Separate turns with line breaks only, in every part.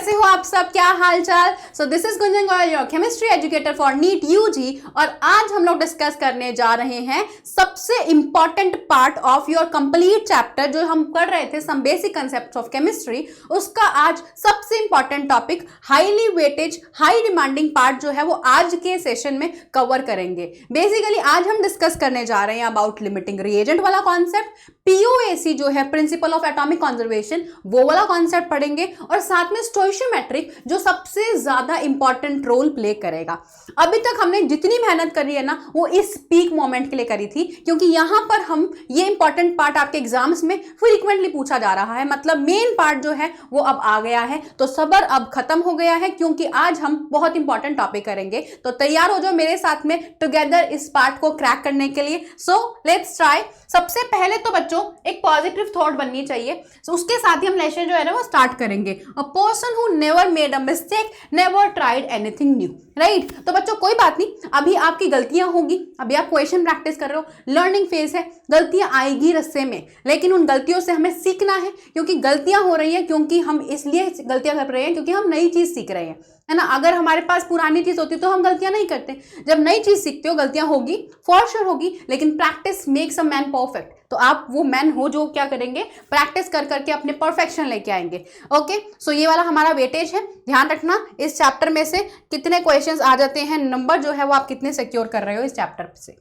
कैसे हो आप सब, क्या हाल चाल। So this is Gunjan Goyal, your chemistry educator for NEET UG. और आज हम लोग डिस्कस करने जा रहे हैं सबसे important part of your complete chapter जो हम कर रहे थे, some basic concepts of chemistry. उसका आज सबसे important topic highly weightage high demanding part जो है वो आज के सेशन में कवर करेंगे। बेसिकली आज हम डिस्कस करने जा रहे हैं अबाउट लिमिटिंग रिएजेंट वाला कॉन्सेप्ट, पीओएसी जो है प्रिंसिपल ऑफ एटॉमिक कंजर्वेशन, वो वाला कॉन्सेप्ट पढ़ेंगे, और साथ में स्टोइशियोमेट्रिक जो सबसे ज्यादा इंपॉर्टेंट रोल प्ले करेगा। अभी तक हमने जितनी मेहनत करी है ना वो इस पीक मोमेंट के लिए करी थी, क्योंकि यहां पर हम ये इंपॉर्टेंट पार्ट आपके एग्जाम्स में फ्रीक्वेंटली पूछा जा रहा है, मतलब मेन पार्ट जो है वो अब आ गया है। तो सबर अब खत्म हो गया है, क्योंकि आज हम बहुत इंपॉर्टेंट टॉपिक करेंगे। तो तैयार हो जाओ मेरे साथ में टुगेदर इस पार्ट को क्रैक करने के लिए। So let's try. सबसे पहले तो बच्चों एक पॉजिटिव थॉट बननी चाहिए, so उसके साथ ही हम लेसन जो है ना वो स्टार्ट करेंगे। A person who never made a mistake never tried anything new, right. तो बच्चों कोई बात नहीं, अभी आपकी गलतियां होगी, अभी आप क्वेश्चन प्रैक्टिस कर रहे हो, लर्निंग फेज है, गलतियां आएगी रस्ते में, लेकिन उन गलतियों से हमें सीखना है। क्योंकि गलतियां हो रही हैं, क्योंकि हम इसलिए गलतियां कर रहे हैं क्योंकि हम नई चीज सीख रहे हैं, है ना। अगर हमारे पास पुरानी चीज होती तो हम गलतियां नहीं करते। जब नई चीज सीखते हो गलतियां होगी, फॉर श्योर होगी, लेकिन practice makes a man perfect. तो आप वो मैन हो जो क्या करेंगे, प्रैक्टिस कर करके अपने परफेक्शन लेके आएंगे। ओके, सो ये वाला हमारा वेटेज है। ध्यान रखना इस चैप्टर में से कितने क्वेश्चंस आ जाते हैं, नंबर जो है वो आप कितने सिक्योर कर रहे हो इस चैप्टर से।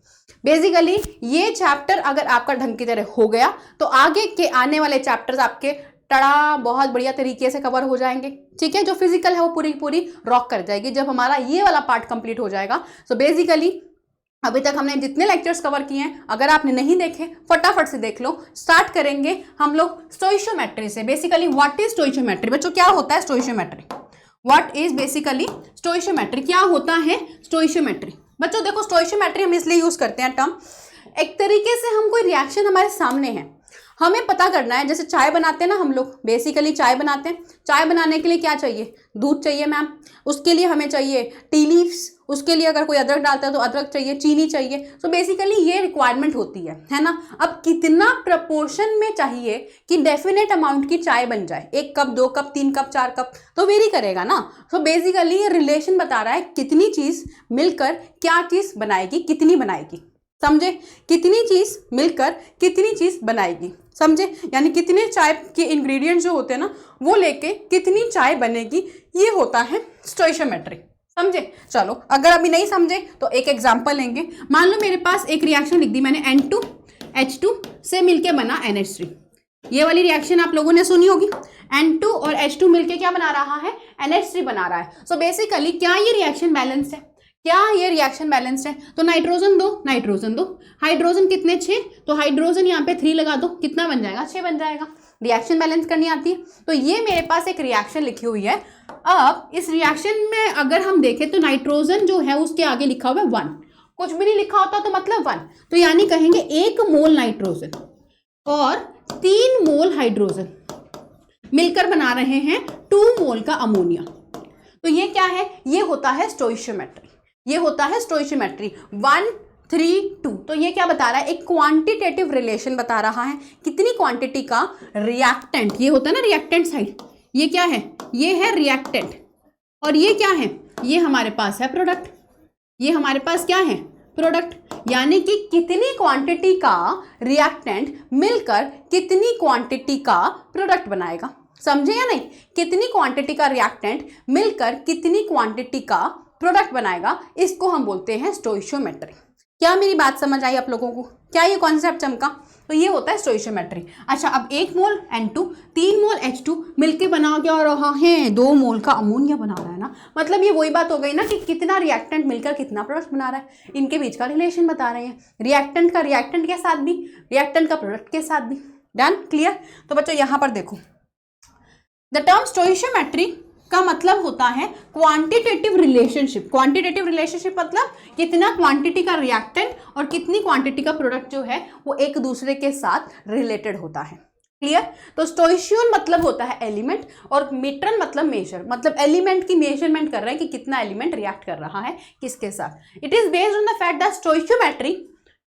बेसिकली ये चैप्टर अगर आपका ढंग की तरह हो गया तो आगे के आने वाले चैप्टर्स आपके टड़ा बहुत बढ़िया तरीके से कवर हो जाएंगे। ठीक है, जो फिजिकल है वो पूरी पूरी रॉक कर जाएगी जब हमारा ये वाला पार्ट कंप्लीट हो जाएगा। सो बेसिकली अभी तक हमने जितने लेक्चर्स कवर किए हैं, अगर आपने नहीं देखे फटाफट से देख लो। स्टार्ट करेंगे हम लोग स्टोइशियोमेट्री से। बेसिकली व्हाट इज स्टोइशियोमेट्री बच्चों, क्या होता है stoichiometry? What is basically stoichiometry, क्या होता है स्टोइशियोमेट्री? बच्चों देखो, स्टोइशियोमेट्री हम इसलिए यूज करते हैं टर्म, एक तरीके से हम कोई रिएक्शन हमारे सामने है, हमें पता करना है। जैसे चाय बनाते हैं ना हम लोग, बेसिकली चाय बनाते हैं, चाय बनाने के लिए क्या चाहिए? दूध चाहिए मैम, उसके लिए हमें चाहिए टी लीव्स, उसके लिए अगर कोई अदरक डालता है तो अदरक चाहिए, चीनी चाहिए। सो बेसिकली ये रिक्वायरमेंट होती है ना। अब कितना प्रपोर्शन में चाहिए कि डेफिनेट अमाउंट की चाय बन जाए, 1 कप 2 कप 3 कप 4 कप तो वेरी करेगा ना। सो बेसिकली ये रिलेशन बता रहा है कितनी चीज मिलकर क्या चीज बनाएगी, कितनी बनाएगी, समझे? कितनी चीज मिलकर कितनी चीज बनाएगी, समझे? यानी कितने चाय के इंग्रेडिएंट्स जो होते हैं ना वो लेके कितनी चाय बनेगी, ये होता है स्टोइशियोमेट्री, समझे? चलो अगर अभी नहीं समझे तो एक एग्जांपल लेंगे। मान लो मेरे पास एक रिएक्शन लिख दी मैंने, N2H2 से मिलके बना NH3। ये वाली रिएक्शन आप लोगों ने सुनी होगी। N2 और H2 मिलके क्या बना रहा है? NH3 बना रहा है। सो बेसिकली क्या ये रिएक्शन बैलेंस है? क्या ये रिएक्शन बैलेंस्ड है? तो नाइट्रोजन दो, नाइट्रोजन दो, हाइड्रोजन कितने 6, तो हाइड्रोजन यहाँ पे 3 लगा दो, कितना बन जाएगा? 6 बन जाएगा। रिएक्शन बैलेंस करनी आती है। तो ये मेरे पास एक रिएक्शन लिखी हुई है। अब इस रिएक्शन में अगर हम देखें तो नाइट्रोजन जो है उसके आगे लिखा हुआ है 1, कुछ भी नहीं लिखा होता तो मतलब 1, तो यानी कहेंगे 1 मोल नाइट्रोजन और 3 मोल हाइड्रोजन मिलकर बना रहे हैं 2 मोल का अमोनिया। तो ये क्या है? ये होता है स्टोइशियोमेट्री, ये होता है स्टोइशियोमेट्री 1 3 2। तो ये क्या बता रहा है? एक क्वांटिटेटिव रिलेशन बता रहा है, कितनी क्वांटिटी का रिएक्टेंट, ये होता है ना रिएक्टेंट साइड, ये क्या है? ये है रिएक्टेंट, और ये क्या है? ये हमारे पास है प्रोडक्ट, ये हमारे पास क्या है? प्रोडक्ट। यानी कि कितनी क्वांटिटी का रिएक्टेंट मिलकर कितनी क्वांटिटी का प्रोडक्ट बनाएगा, समझे या नहीं? कितनी क्वांटिटी का रिएक्टेंट मिलकर कितनी क्वांटिटी का प्रोडक्ट बनाएगा, इसको हम बोलते हैं स्टोइशियोमेट्री। क्या मेरी बात समझ आई आप लोगों को? क्या ये कॉन्सेप्ट चमका? तो ये होता है स्टोइशियोमेट्री। अच्छा, अब 1 मोल N2 3 मोल H2 मिलके बना क्या रहा है? 2 मोल का अमोनिया बना रहा है ना। मतलब ये वही बात हो गई ना कि कितना रिएक्टेंट मिलकर कितना प्रोडक्ट बना रहा है, इनके बीच का रिलेशन बता रहे हैं, रिएक्टेंट का रिएक्टेंट के साथ भी, रिएक्टेंट का प्रोडक्ट के साथ भी। डन? क्लियर? तो बच्चों यहां पर देखो, द टर्म स्टोइशियोमेट्री का मतलब होता है क्वांटिटेटिव रिलेशनशिप। क्वांटिटेटिव रिलेशनशिप मतलब कितना क्वांटिटी का रिएक्टेंट और कितनी क्वांटिटी का प्रोडक्ट जो है वो एक दूसरे के साथ रिलेटेड होता है। क्लियर? तो स्टोइशियन मतलब होता है एलिमेंट, और मीट्रन मतलब मेजर, मतलब एलिमेंट की मेजरमेंट कर रहे हैं कि कितना एलिमेंट रिएक्ट कर रहा है किसके साथ। It is based on the fact that stoichiometry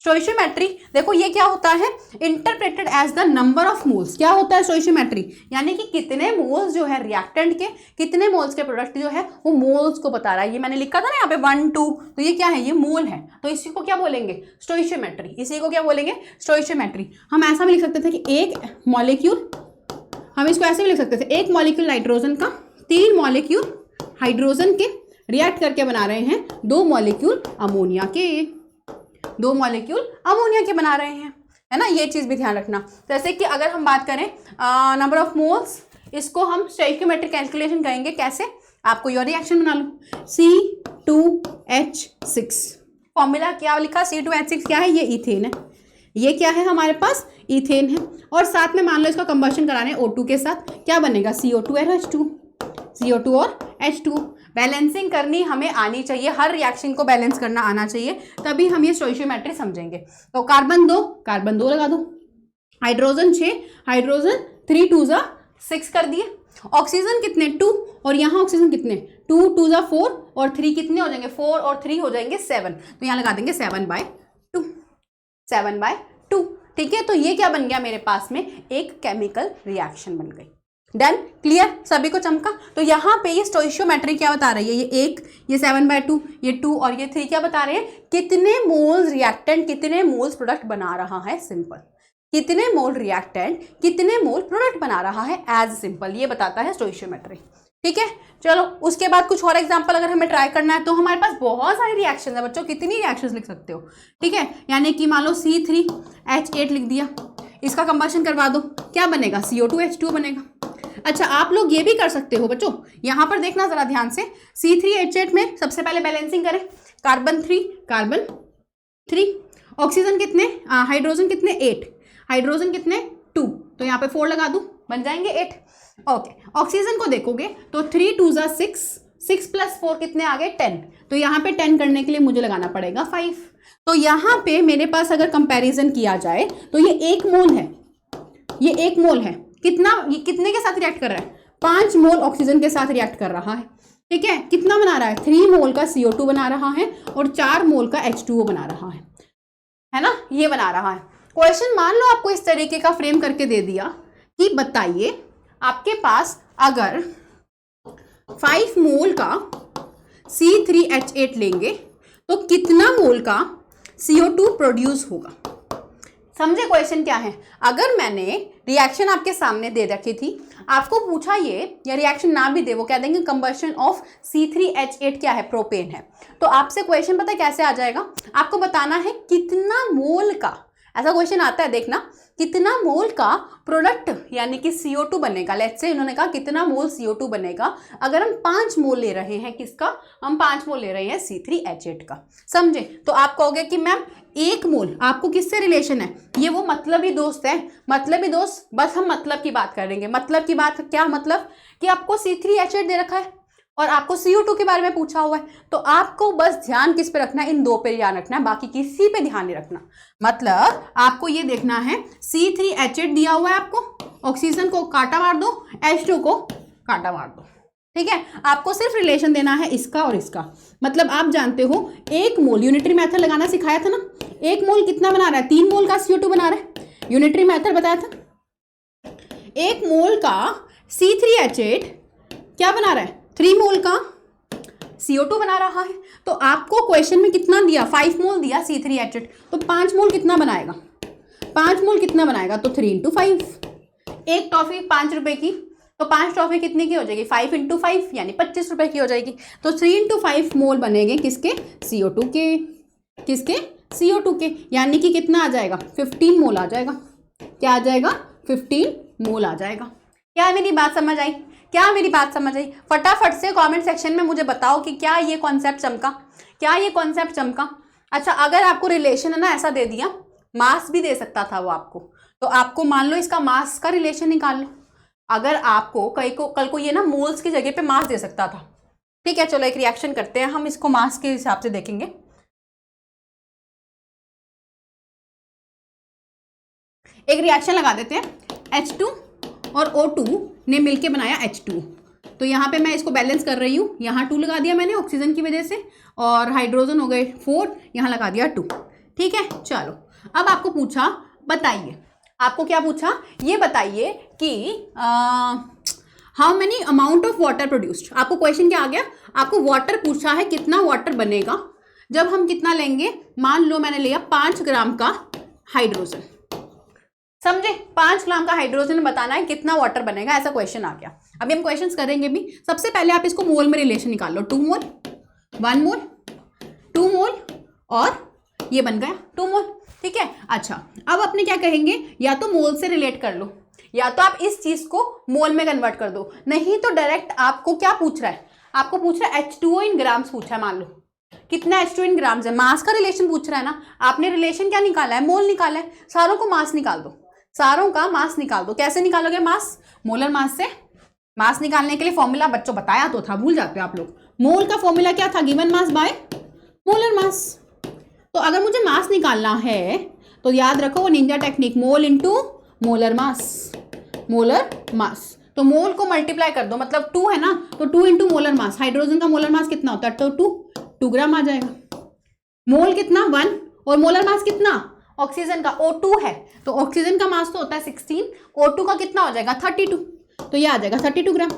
stoichiometry देखो ये क्या होता है, interpreted as the number of moles. क्या होता है स्टोइशियोमेट्री, यानी कि कितने मोल्स जो है रिएक्टेंट के, कितने मोल्स के प्रोडक्ट जो है वो मोल्स को बता रहा है। ये मैंने लिखा था ना यहाँ पे 1 2, तो ये क्या है, ये मोल है, तो इसी को क्या बोलेंगे, स्टोइशियोमेट्री। इसी को क्या बोलेंगे, स्टोइशियोमेट्री। हम ऐसा भी लिख सकते थे कि एक मॉलिक्यूल, हम इसको ऐसे भी लिख सकते थे, एक मॉलिक्यूल नाइट्रोजन का 3 मॉलिक्यूल हाइड्रोजन के रिएक्ट करके बना रहे हैं 2 मॉलिक्यूल अमोनिया के, 2 मॉलिक्यूल अमोनिया के बना रहे हैं, है ना। ये चीज़ भी ध्यान रखना। जैसे कि अगर हम बात करें नंबर ऑफ मोल्स, इसको हम स्टोइकियोमेट्रिक कैलकुलेशन करेंगे। कैसे, आपको योर रिएक्शन बना लो, C2H6। फॉर्मूला क्या लिखा, C2H6 क्या है, ये इथेन है। ये क्या है, हमारे पास इथेन है। और साथ में मान लो इसका कंबशन कराने O2 के साथ, क्या बनेगा, CO2 और H2, CO2 और H2। बैलेंसिंग करनी हमें आनी चाहिए, हर रिएक्शन को बैलेंस करना आना चाहिए, तभी हम ये स्टोइशियोमेट्री समझेंगे। तो कार्बन 2 लगा दो, हाइड्रोजन 6, हाइड्रोजन 3 2 6 कर दिए। ऑक्सीजन कितने, 2, और यहाँ ऑक्सीजन कितने, 2 2 4, और 3 कितने हो जाएंगे, 4 और 3 हो जाएंगे 7, तो यहाँ लगा देंगे 7/2, 7/2। ठीक है, तो ये क्या बन गया मेरे पास में, एक केमिकल रिएक्शन बन गई। डन, क्लियर, सभी को चमका। तो यहाँ पे ये स्टोइशियोमेट्री क्या बता रही है, ये 1, ये 7/2, ये 2 और ये 3 क्या बता रहे हैं, कितने मोल्स रिएक्टेंट कितने मोल्स प्रोडक्ट बना रहा है। सिंपल, कितने मोल रिएक्टेंट कितने मोल प्रोडक्ट बना रहा है, एज सिंपल ये बताता है स्टोइशियोमेट्री। ठीक है, चलो उसके बाद कुछ और एग्जांपल अगर हमें ट्राई करना है तो हमारे पास बहुत सारी रिएक्शन है बच्चों, कितनी रिएक्शंस लिख सकते हो। ठीक है, यानी कि मान लो C3H8 लिख दिया, इसका कंबशन करवा दो, क्या बनेगा, CO2H2 बनेगा। अच्छा, आप लोग ये भी कर सकते हो बच्चों, यहाँ पर देखना जरा ध्यान से, C3H8 में सबसे पहले बैलेंसिंग करें, कार्बन 3, ऑक्सीजन कितने, हाइड्रोजन कितने 8, हाइड्रोजन कितने 2, तो यहाँ पे 4 लगा दूं, बन जाएंगे 8। ओके, ऑक्सीजन को देखोगे तो 3 2 6, 6 + 4 कितने आ गए 10, तो यहाँ पे 10 करने के लिए मुझे लगाना पड़ेगा 5। तो यहाँ पे मेरे पास अगर कंपैरिजन किया जाए तो ये 1 मोल है, ये 1 मोल है, कितना, ये कितने के साथ रिएक्ट कर रहा है, 5 मोल ऑक्सीजन के साथ रिएक्ट कर रहा है। ठीक है, कितना बना रहा है, 3 मोल का CO2 बना रहा है और 4 मोल का H2O बना रहा है ना, ये बना रहा है। क्वेश्चन मान लो आपको इस तरीके का फ्रेम करके दे दिया कि बताइए आपके पास अगर 5 मोल का C3H8 लेंगे तो कितना मोल का CO2 प्रोड्यूस होगा। समझे क्वेश्चन क्या है, अगर मैंने रिएक्शन आपके सामने दे रखी थी, आपको पूछा ये, या रिएक्शन ना भी दे, वो कह देंगे कंबशन ऑफ C3H8 क्या है, प्रोपेन है, तो आपसे क्वेश्चन पता है कैसे आ जाएगा, आपको बताना है कितना मोल का, ऐसा क्वेश्चन आता है देखना, कितना मोल का प्रोडक्ट यानी कि CO2 बनेगा। लेट्स से उन्होंने कहा कितना मोल CO2 बनेगा अगर हम 5 मोल ले रहे हैं, किसका, हम 5 मोल ले रहे हैं C3H8 का। समझे, तो आप कहोगे कि मैम 1 मोल आपको किससे रिलेशन है, ये वो मतलबी दोस्त है, मतलबी दोस्त, बस हम मतलब की बात करेंगे। मतलब की बात क्या, मतलब कि आपको C3H8 दे रखा है और आपको CO2 के बारे में पूछा हुआ है, तो आपको बस ध्यान किस पे रखना है, इन 2 पे ध्यान रखना है, बाकी किसी पे ध्यान नहीं रखना। मतलब आपको ये देखना है C3H8 दिया हुआ है आपको, ऑक्सीजन को काटा मार दो, H2 को काटा मार दो। ठीक है, आपको सिर्फ रिलेशन देना है इसका और इसका। मतलब आप जानते हो 1 मोल, यूनिटरी मेथड लगाना सिखाया था ना, 1 मोल कितना बना रहा है, 3 मोल का CO2 बना रहा है, यूनिटरी मेथड बताया था। 1 मोल का C3H8 क्या बना रहा है, 3 मोल का CO2 बना रहा है। तो आपको क्वेश्चन में कितना दिया, 5 मोल दिया C3H8, तो 5 मोल कितना बनाएगा, 5 मोल कितना बनाएगा, तो 3 × 5। एक टॉफी 5 रुपए की, तो 5 टॉफी कितने की हो जाएगी, 5 × 5 यानी 25 रुपए की हो जाएगी। तो 3 × 5 मोल बनेंगे किसके, CO2 के, किसके, CO2 के, यानी कि कितना आ जाएगा, 15 मोल आ जाएगा। क्या आ जाएगा, 15 मोल आ जाएगा। क्या मेरी बात समझ आई, क्या मेरी बात समझ आई? फटाफट से कमेंट सेक्शन में मुझे बताओ कि क्या ये कॉन्सेप्ट चमका, क्या ये कॉन्सेप्ट चमका। अच्छा, अगर आपको रिलेशन है ना ऐसा दे दिया, मास भी दे सकता था वो आपको, तो आपको मान लो इसका मास का रिलेशन निकाल लो। अगर आपको कल को ये ना मोल्स की जगह पे मास दे सकता था। ठीक है, चलो एक रिएक्शन करते हैं, हम इसको मास के हिसाब से देखेंगे। एक रिएक्शन लगा देते हैं, H2 और O2 ने मिलके बनाया H2। तो यहाँ पे मैं इसको बैलेंस कर रही हूँ, यहाँ 2 लगा दिया मैंने ऑक्सीजन की वजह से, और हाइड्रोजन हो गए 4, यहाँ लगा दिया 2। ठीक है, चलो अब आपको पूछा, बताइए, आपको क्या पूछा, ये बताइए कि how many amount of water produced. आपको क्वेश्चन क्या आ गया, आपको वाटर पूछा है, कितना वाटर बनेगा जब हम कितना लेंगे, मान लो मैंने लिया 5 ग्राम का हाइड्रोजन, समझे, 5 ग्राम का हाइड्रोजन बताना है कितना वाटर बनेगा, ऐसा क्वेश्चन आ गया। अभी हम क्वेश्चंस करेंगे भी। सबसे पहले आप इसको मोल में रिलेशन निकाल लो, 2 मोल 1 मोल 2 मोल और ये बन गया 2 मोल, ठीक है। अच्छा, अब अपने क्या कहेंगे, या तो मोल से रिलेट कर लो, या तो आप इस चीज को मोल में कन्वर्ट कर दो, नहीं तो डायरेक्ट आपको क्या पूछ रहा है, आपको पूछ रहा है H2O इन ग्राम्स पूछा है, मान लो कितना H2O इन ग्राम्स है, मास का रिलेशन पूछ रहा है ना, आपने रिलेशन क्या निकाला है, मोल निकाला है, सारों को मास निकाल दो, सारों का मास निकाल दो। कैसे निकालोगे मास, मोलर मास से। मास निकालने के लिए फॉर्मूला बच्चों बताया तो था, भूल जाते हो आप लोग। मोल का फॉर्मूला क्या था, given mass by molar mass. तो अगर मुझे मास निकालना है तो याद रखो वो Ninja technique, mole into molar mass, molar mass. तो मोल को मल्टीप्लाई कर दो, मतलब 2 है ना, तो 2 इंटू मोलर मास। हाइड्रोजन का मोलर मास कितना होता है, तो 2 ग्राम आ जाएगा। मोल कितना 1 और मोलर मास कितना, ऑक्सीजन का O2 है, तो ऑक्सीजन का मास तो होता है 16, O2 का कितना हो जाएगा 32, तो ये आ जाएगा 32 ग्राम।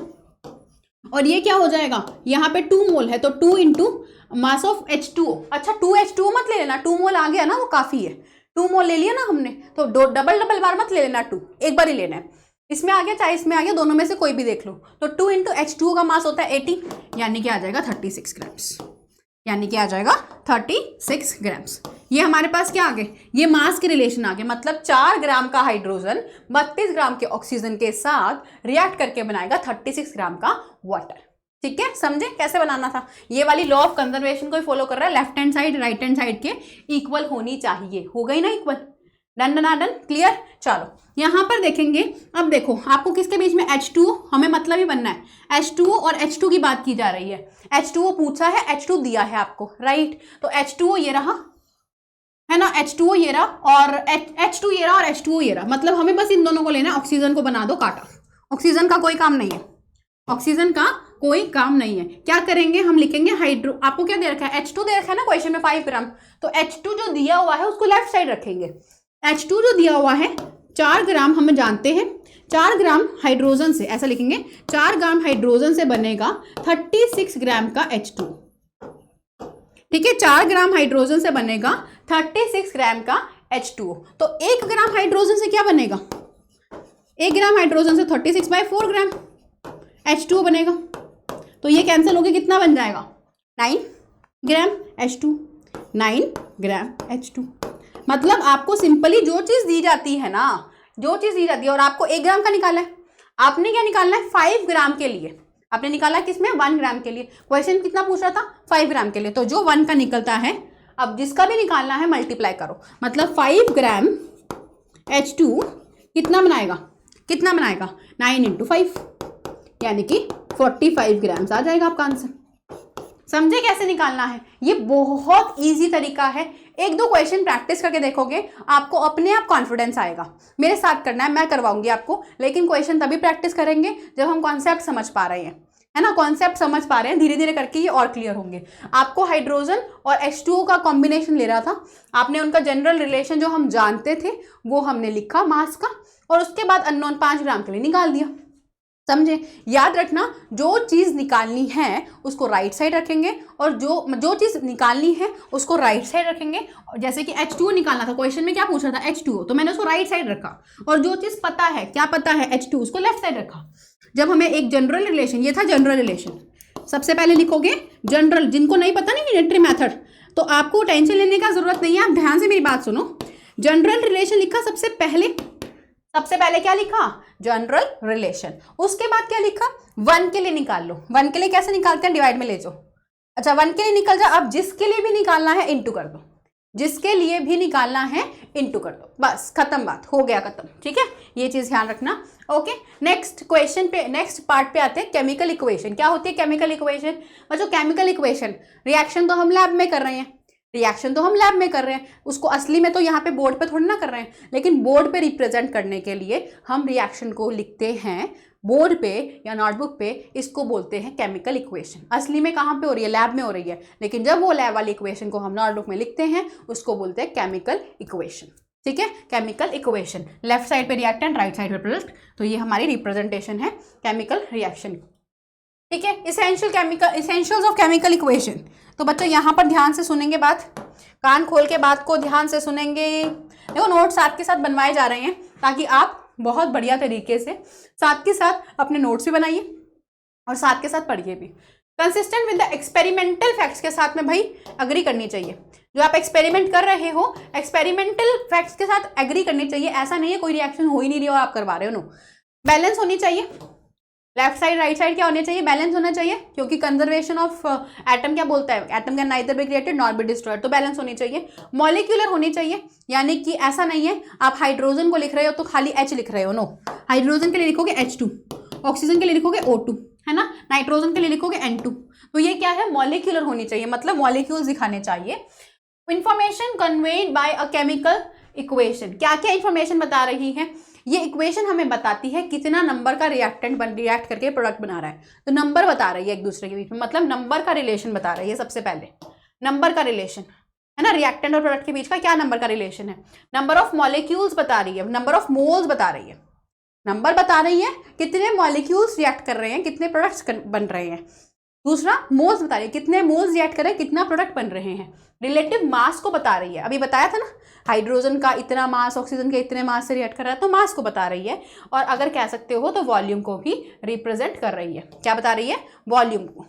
और ये क्या हो जाएगा, यहाँ पे 2 मोल है तो 2 इंटू मास ऑफ H2O। अच्छा 2H2O मत ले लेना, 2 मोल आ गया ना, वो काफी है, 2 मोल ले लिया ना हमने, तो डबल बार मत ले लेना, 2 एक बार ही लेना है। इसमें आ गया चाहे इसमें आ गया, दोनों में से कोई भी देख लो। तो 2 इंटू H2O का मास होता है 80, यानी कि आ जाएगा 36 ग्राम्स, यानी कि आ जाएगा 36 ग्राम्स। ये हमारे पास क्या आ गए, ये मास के रिलेशन आ गए, मतलब 4 ग्राम का हाइड्रोजन 32 ग्राम के ऑक्सीजन के साथ रिएक्ट करके बनाएगा 36 ग्राम का वाटर। ठीक है, समझे कैसे बनाना था। ये वाली लॉ ऑफ कंजर्वेशन को फॉलो कर रहा है, left hand side right hand side के इक्वल होनी चाहिए, हो गई ना इक्वल, डन ना डन, क्लियर। चलो यहां पर देखेंगे, अब देखो आपको किसके बीच में H2O, हमें मतलब ही बनना है, H2O और H2 की बात की जा रही है। H2O पूछा है, H2 दिया है आपको, राइट, तो H2O ये रहा है ना, H2O ये रहा और H2 ये रहा और H2O ये रहा, मतलब हमें बस इन दोनों को लेना है। ऑक्सीजन को बना दो काटा, ऑक्सीजन का कोई काम नहीं है, ऑक्सीजन का कोई काम नहीं है। क्या करेंगे, हम लिखेंगे हाइड्रो, आपको क्या दे रखा है, H2 दे रखा है ना क्वेश्चन में 5 ग्राम, तो H2 जो दिया हुआ है उसको लेफ्ट साइड रखेंगे। H2 जो दिया हुआ है 4 ग्राम हमें जानते हैं, 4 ग्राम हाइड्रोजन से, ऐसा लिखेंगे 4 ग्राम हाइड्रोजन से बनेगा 36 ग्राम का H2। ठीक है, 4 ग्राम हाइड्रोजन से बनेगा 36 ग्राम का H2O। तो 1 ग्राम हाइड्रोजन से क्या बनेगा, 1 ग्राम हाइड्रोजन से 36/4 ग्राम H2O बनेगा। तो ये कैंसिल होकर कितना बन जाएगा, 9 ग्राम H2, 9 ग्राम H2। मतलब आपको सिंपली जो चीज दी जाती है ना, जो चीज दी जाती है, और आपको 1 ग्राम का निकाला है, आपने क्या निकालना है 5 ग्राम के लिए, आपने निकाला किसमें 1 ग्राम के लिए। क्वेश्चन कितना पूछ रहा था, 5 ग्राम के लिए, तो जो 1 का निकलता है, अब जिसका भी निकालना है मल्टीप्लाई करो, मतलब 5 ग्राम H2 कितना बनाएगा, कितना बनाएगा 9 इंटू 5, यानी कि 45 ग्राम्स आ जाएगा आपका आंसर। समझे कैसे निकालना है, ये बहुत इजी तरीका है। 1-2 क्वेश्चन प्रैक्टिस करके देखोगे, आपको अपने आप कॉन्फिडेंस आएगा। मेरे साथ करना है, मैं करवाऊंगी आपको, लेकिन क्वेश्चन तभी प्रैक्टिस करेंगे जब हम कॉन्सेप्ट समझ पा रहे हैं, है ना, कॉन्सेप्ट समझ पा रहे हैं, धीरे धीरे करके ये और क्लियर होंगे। आपको हाइड्रोजन और H2O का कॉम्बिनेशन ले रहा था, आपने उनका जनरल रिलेशन जो हम जानते थे वो हमने लिखा मास का, और उसके बाद अननोन 5 ग्राम के लिए निकाल दिया। समझे, याद रखना, जो चीज निकालनी है उसको राइट साइड रखेंगे, और जो चीज निकालनी है उसको राइट साइड रखेंगे। जैसे कि H2O निकालना था, क्वेश्चन में क्या पूछ रहा था H2O, तो मैंने उसको राइट साइड रखा, और जो चीज पता है, क्या पता है H2 उसको लेफ्ट साइड रखा। जब हमें एक जनरल रिलेशन, ये था जनरल रिलेशन, सबसे पहले लिखोगे जनरल, जिनको नहीं पता नहीं यूनिटरी मेथड, तो आपको टेंशन लेने का जरूरत नहीं है, आप ध्यान से मेरी बात सुनो। जनरल रिलेशन लिखा सबसे पहले क्या लिखा, जनरल रिलेशन। उसके बाद क्या लिखा, 1 के लिए निकाल लो। 1 के लिए कैसे निकालते हैं, डिवाइड में ले जाओ। अच्छा 1 के लिए निकल जा, अब जिसके लिए भी निकालना है इंटू कर दो, जिसके लिए भी निकालना है इंटू कर दो, बस खत्म बात, हो गया खत्म। ठीक है, ये चीज ध्यान रखना। ओके, नेक्स्ट क्वेश्चन पे, नेक्स्ट पार्ट पे आते हैं, केमिकल इक्वेशन। क्या होती है केमिकल इक्वेशन, बच्चों केमिकल इक्वेशन, रिएक्शन तो हम लैब में कर रहे हैं, रिएक्शन तो हम लैब में कर रहे हैं, उसको असली में तो यहाँ पे बोर्ड पे थोड़ी ना कर रहे हैं, लेकिन बोर्ड पे रिप्रेजेंट करने के लिए हम रिएक्शन को लिखते हैं बोर्ड पे या नोटबुक पे, इसको बोलते हैं केमिकल इक्वेशन। असली में कहाँ पे हो रही है, लैब में हो रही है, लेकिन जब वो लैब वाली इक्वेशन को हम नोटबुक में लिखते हैं उसको बोलते हैं केमिकल इक्वेशन। ठीक है, केमिकल इक्वेशन, लेफ्ट साइड पे रिएक्टेंट, राइट साइड पे प्रोडक्ट, तो ये हमारी रिप्रेजेंटेशन है केमिकल रिएक्शन। ठीक है, इसेंशियल्स ऑफ केमिकल इक्वेशन। तो बच्चों यहाँ पर ध्यान से सुनेंगे बात, कान खोल के बात को ध्यान से सुनेंगे। देखो नोट्स साथ के साथ बनवाए जा रहे हैं ताकि आप बहुत बढ़िया तरीके से साथ के साथ अपने नोट्स भी बनाइए और साथ के साथ पढ़िए भी। Consistent with the experimental facts के साथ में भाई अग्री करनी चाहिए। जो आप एक्सपेरिमेंट कर रहे हो एक्सपेरिमेंटल फैक्ट्स के साथ एग्री करनी चाहिए। ऐसा नहीं है कोई रिएक्शन हो ही नहीं रही और आप करवा रहे हो, नो। बैलेंस होनी चाहिए, लेफ्ट साइड राइट साइड क्या होनी चाहिए, बैलेंस होना चाहिए, क्योंकि कंजर्वेशन ऑफ एटम क्या बोलता है, atom can neither be created not be destroyed, तो बैलेंस होनी चाहिए। मॉलिक्यूलर होनी चाहिए, यानी कि ऐसा नहीं है आप हाइड्रोजन को लिख रहे हो तो खाली H लिख रहे हो, नो। हाइड्रोजन के लिए लिखोगे H2, ऑक्सीजन के लिए लिखोगे O2, है ना, नाइट्रोजन के लिए लिखोगे N2। तो ये क्या है, मॉलिक्यूलर होनी चाहिए, मतलब मॉलिक्यूल्स दिखाने चाहिए। Information conveyed bye a chemical equation, क्या क्या इंफॉर्मेशन बता रही है ये इक्वेशन, हमें बताती है कितना नंबर का रिएक्टेंट रिएक्ट करके प्रोडक्ट बना रहा है। तो नंबर बता रही है एक दूसरे के बीच में, मतलब नंबर का रिलेशन बता रही है। सबसे पहले नंबर का रिलेशन है ना, रिएक्टेंट और प्रोडक्ट के बीच का क्या नंबर का रिलेशन है। नंबर ऑफ मॉलिक्यूल्स बता रही है, नंबर ऑफ मोल्स बता रही है, नंबर बता रही है कितने मॉलिक्यूल्स रिएक्ट कर रहे हैं, कितने प्रोडक्ट्स बन रहे हैं। दूसरा मोल्स बता रही है, कितने मोल्स रिएक्ट कर रहे हैं, कितना प्रोडक्ट बन रहे हैं। रिलेटिव मास को बता रही है, अभी बताया था ना, हाइड्रोजन का इतना मास ऑक्सीजन के इतने मास से रिएक्ट कर रहा है, तो मास को बता रही है। और अगर कह सकते हो तो वॉल्यूम को भी रिप्रेजेंट कर रही है। क्या बता रही है, वॉल्यूम को,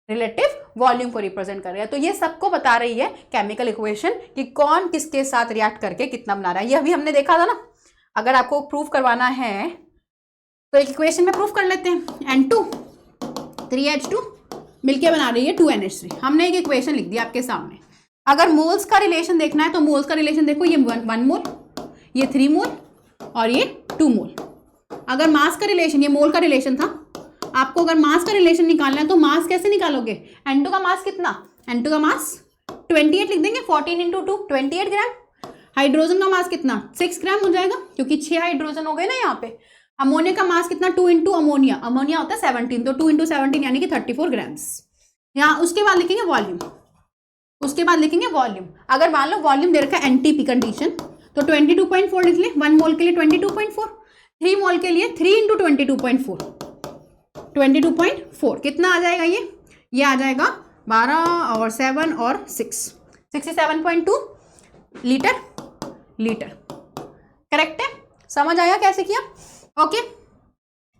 रिलेटिव वॉल्यूम को रिप्रेजेंट कर रही है। तो ये सबको बता रही है केमिकल इक्वेशन कि कौन किसके साथ रिएक्ट करके कितना बना रहा है। ये अभी हमने देखा था ना। अगर आपको प्रूफ करवाना है तो एक इक्वेशन में प्रूफ कर लेते हैं, N2 3H2 मिलके बना रही है 2NH3। हमने एक इक्वेशन लिख दी आपके सामने। अगर मोल्स का रिलेशन देखना है तो मोल्स का रिलेशन देखो, ये 1 मोल, ये 3 मोल और ये 2 मोल। अगर मास का रिलेशन, ये मोल का रिलेशन था, आपको अगर मास का रिलेशन निकालना है तो मास कैसे निकालोगे। N2 का मास कितना, N2 का मास 28 लिख देंगे, 14 × 2 28 ग्राम। हाइड्रोजन का मास कितना 6 ग्राम हो जाएगा, क्योंकि 6 हाइड्रोजन हो गए ना यहाँ पे। अमोनिया का मास कितना 2 × अमोनिया, अमोनिया होता है 17, तो 2 × 17 यानी कि 34 ग्राम्स। यहाँ उसके बाद लिखेंगे वॉल्यूम, उसके बाद लिखेंगे वॉल्यूम। अगर मान लो वॉल्यूम दे रखा है NTP कंडीशन, तो 22.4 लिख लें। 1 मोल के लिए 22.4, 3 मोल के लिए 3 × 22.4, 22.4 कितना आ जाएगा, ये आ जाएगा 12 और 7 और 6 67.2 लीटर। करेक्ट है, समझ आया कैसे किया, ओके।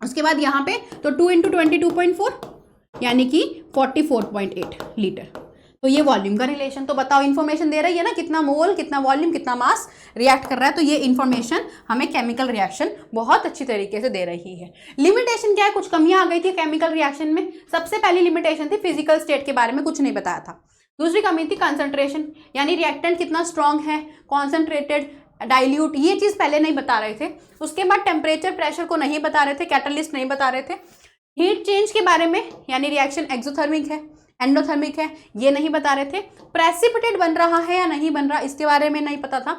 उसके बाद यहाँ पे तो 2 × 22.4 यानी कि 44.8 लीटर। तो ये वॉल्यूम का रिलेशन। तो बताओ, इन्फॉर्मेशन दे रही है ना, कितना मोल, कितना वॉल्यूम, कितना मास रिएक्ट कर रहा है। तो ये इन्फॉर्मेशन हमें केमिकल रिएक्शन बहुत अच्छी तरीके से दे रही है। लिमिटेशन क्या है, कुछ कमियां आ गई थी केमिकल रिएक्शन में। सबसे पहली लिमिटेशन थी फिजिकल स्टेट के बारे में कुछ नहीं बताया था। दूसरी कमी थी कंसंट्रेशन, यानी रिएक्टेंट कितना स्ट्रॉन्ग है, कॉन्सेंट्रेटेड, डाइल्यूट, ये चीज़ पहले नहीं बता रहे थे। उसके बाद टेम्परेचर प्रेशर को नहीं बता रहे थे, कैटलिस्ट नहीं बता रहे थे। हीट चेंज के बारे में, यानी रिएक्शन एक्सोथर्मिक है एंडोथर्मिक है, ये नहीं बता रहे थे। प्रेसिपिटेट बन रहा है या नहीं बन रहा, इसके बारे में नहीं पता था।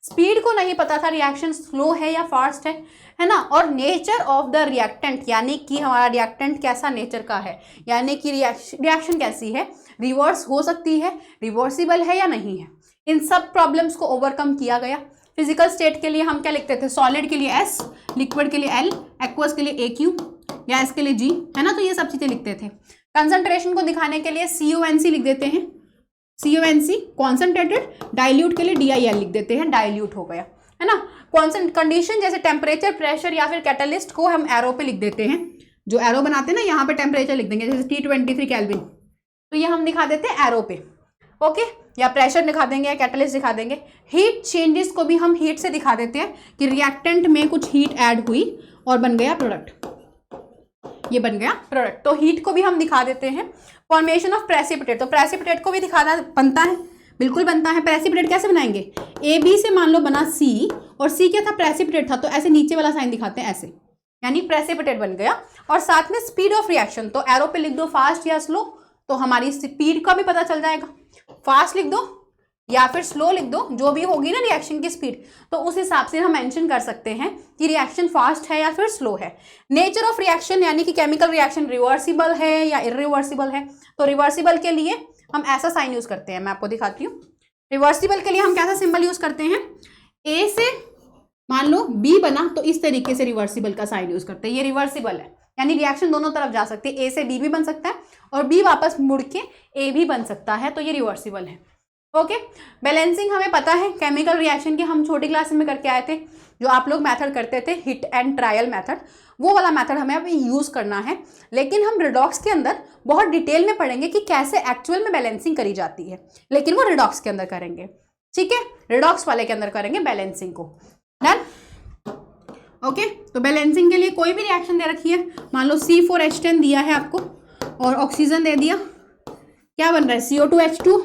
स्पीड को नहीं पता था, रिएक्शन स्लो है या फास्ट है ना। और नेचर ऑफ द रिएक्टेंट, यानी कि हमारा रिएक्टेंट कैसा नेचर का है, यानी कि रिएक्शन कैसी है, रिवर्स हो सकती है, रिवर्सिबल है या नहीं है। इन सब प्रॉब्लम्स को ओवरकम किया गया। फिजिकल स्टेट के लिए हम क्या लिखते थे, सॉलिड के लिए S, लिक्विड के लिए L, एक्वस के लिए AQ, गैस के लिए G, है ना। तो ये सब चीजें लिखते थे। कंसंट्रेशन को दिखाने के लिए CONC लिख देते हैं, CONC कॉन्सेंट्रेटेड। डाइल्यूट के लिए DIL लिख देते हैं, डाइल्यूट हो गया, है ना। कॉन्सेंट कंडीशन जैसे टेम्परेचर, प्रेशर या फिर कैटलिस्ट को हम एरो पे लिख देते हैं। जो एरो बनाते हैं ना, यहाँ पे टेम्परेचर लिख देंगे, जैसे T23 केल्विन, तो ये हम दिखा देते हैं एरो पे, ओके। या प्रेशर दिखा देंगे या कैटलिस्ट दिखा देंगे। हीट चेंजेस को भी हम हीट से दिखा देते हैं कि रिएक्टेंट में कुछ हीट ऐड हुई और बन गया प्रोडक्ट, ये बन गया प्रोडक्ट। तो हीट को भी हम दिखा देते हैं। फॉर्मेशन ऑफ प्रेसिपिटेट, तो प्रेसिपिटेट को भी दिखाना बनता है, बिल्कुल बनता है। प्रेसिपिटेट कैसे बनाएंगे, AB से मान लो बना C और C क्या था, प्रेसिपिटेट था, तो ऐसे नीचे वाला साइन दिखाते हैं ऐसे, यानी प्रेसिपिटेट बन गया। और साथ में स्पीड ऑफ रिएक्शन, तो एरो पे लिख दो फास्ट या स्लो, तो हमारी स्पीड का भी पता चल जाएगा। फास्ट लिख दो या फिर स्लो लिख दो, जो भी होगी ना रिएक्शन की स्पीड, तो उस हिसाब से हम मेंशन कर सकते हैं कि रिएक्शन फास्ट है या फिर स्लो है। नेचर ऑफ रिएक्शन यानी कि केमिकल रिएक्शन रिवर्सिबल है या इरिवर्सिबल है। तो रिवर्सिबल के लिए हम ऐसा साइन यूज करते हैं, मैं आपको दिखाती हूँ। रिवर्सिबल के लिए हम कैसा सिंबल यूज करते हैं, ए से मान लो बी बना तो इस तरीके से रिवर्सिबल का साइन यूज करते हैं। ये रिवर्सिबल है, यानी रिएक्शन दोनों तरफ जा सकती है, ए से बी भी बन सकता है और बी वापस मुड़ के ए भी बन सकता है, तो ये रिवर्सिबल है। ओके, बैलेंसिंग हमें पता है केमिकल रिएक्शन की, हम छोटी क्लास में करके आए थे, जो आप लोग मेथड करते थे हिट एंड ट्रायल मेथड, वो वाला मेथड हमें अभी यूज करना है। लेकिन हम रिडॉक्स के अंदर बहुत डिटेल में पढ़ेंगे कि कैसे एक्चुअल में बैलेंसिंग करी जाती है, लेकिन वो रिडॉक्स के अंदर करेंगे, ठीक है, रिडॉक्स वाले के अंदर करेंगे बैलेंसिंग को। डन। ओके, तो बैलेंसिंग के लिए कोई भी रिएक्शन दे रखी है, मान लो C4H10 दिया है आपको और ऑक्सीजन दे दिया, क्या बन रहा है CO2H2।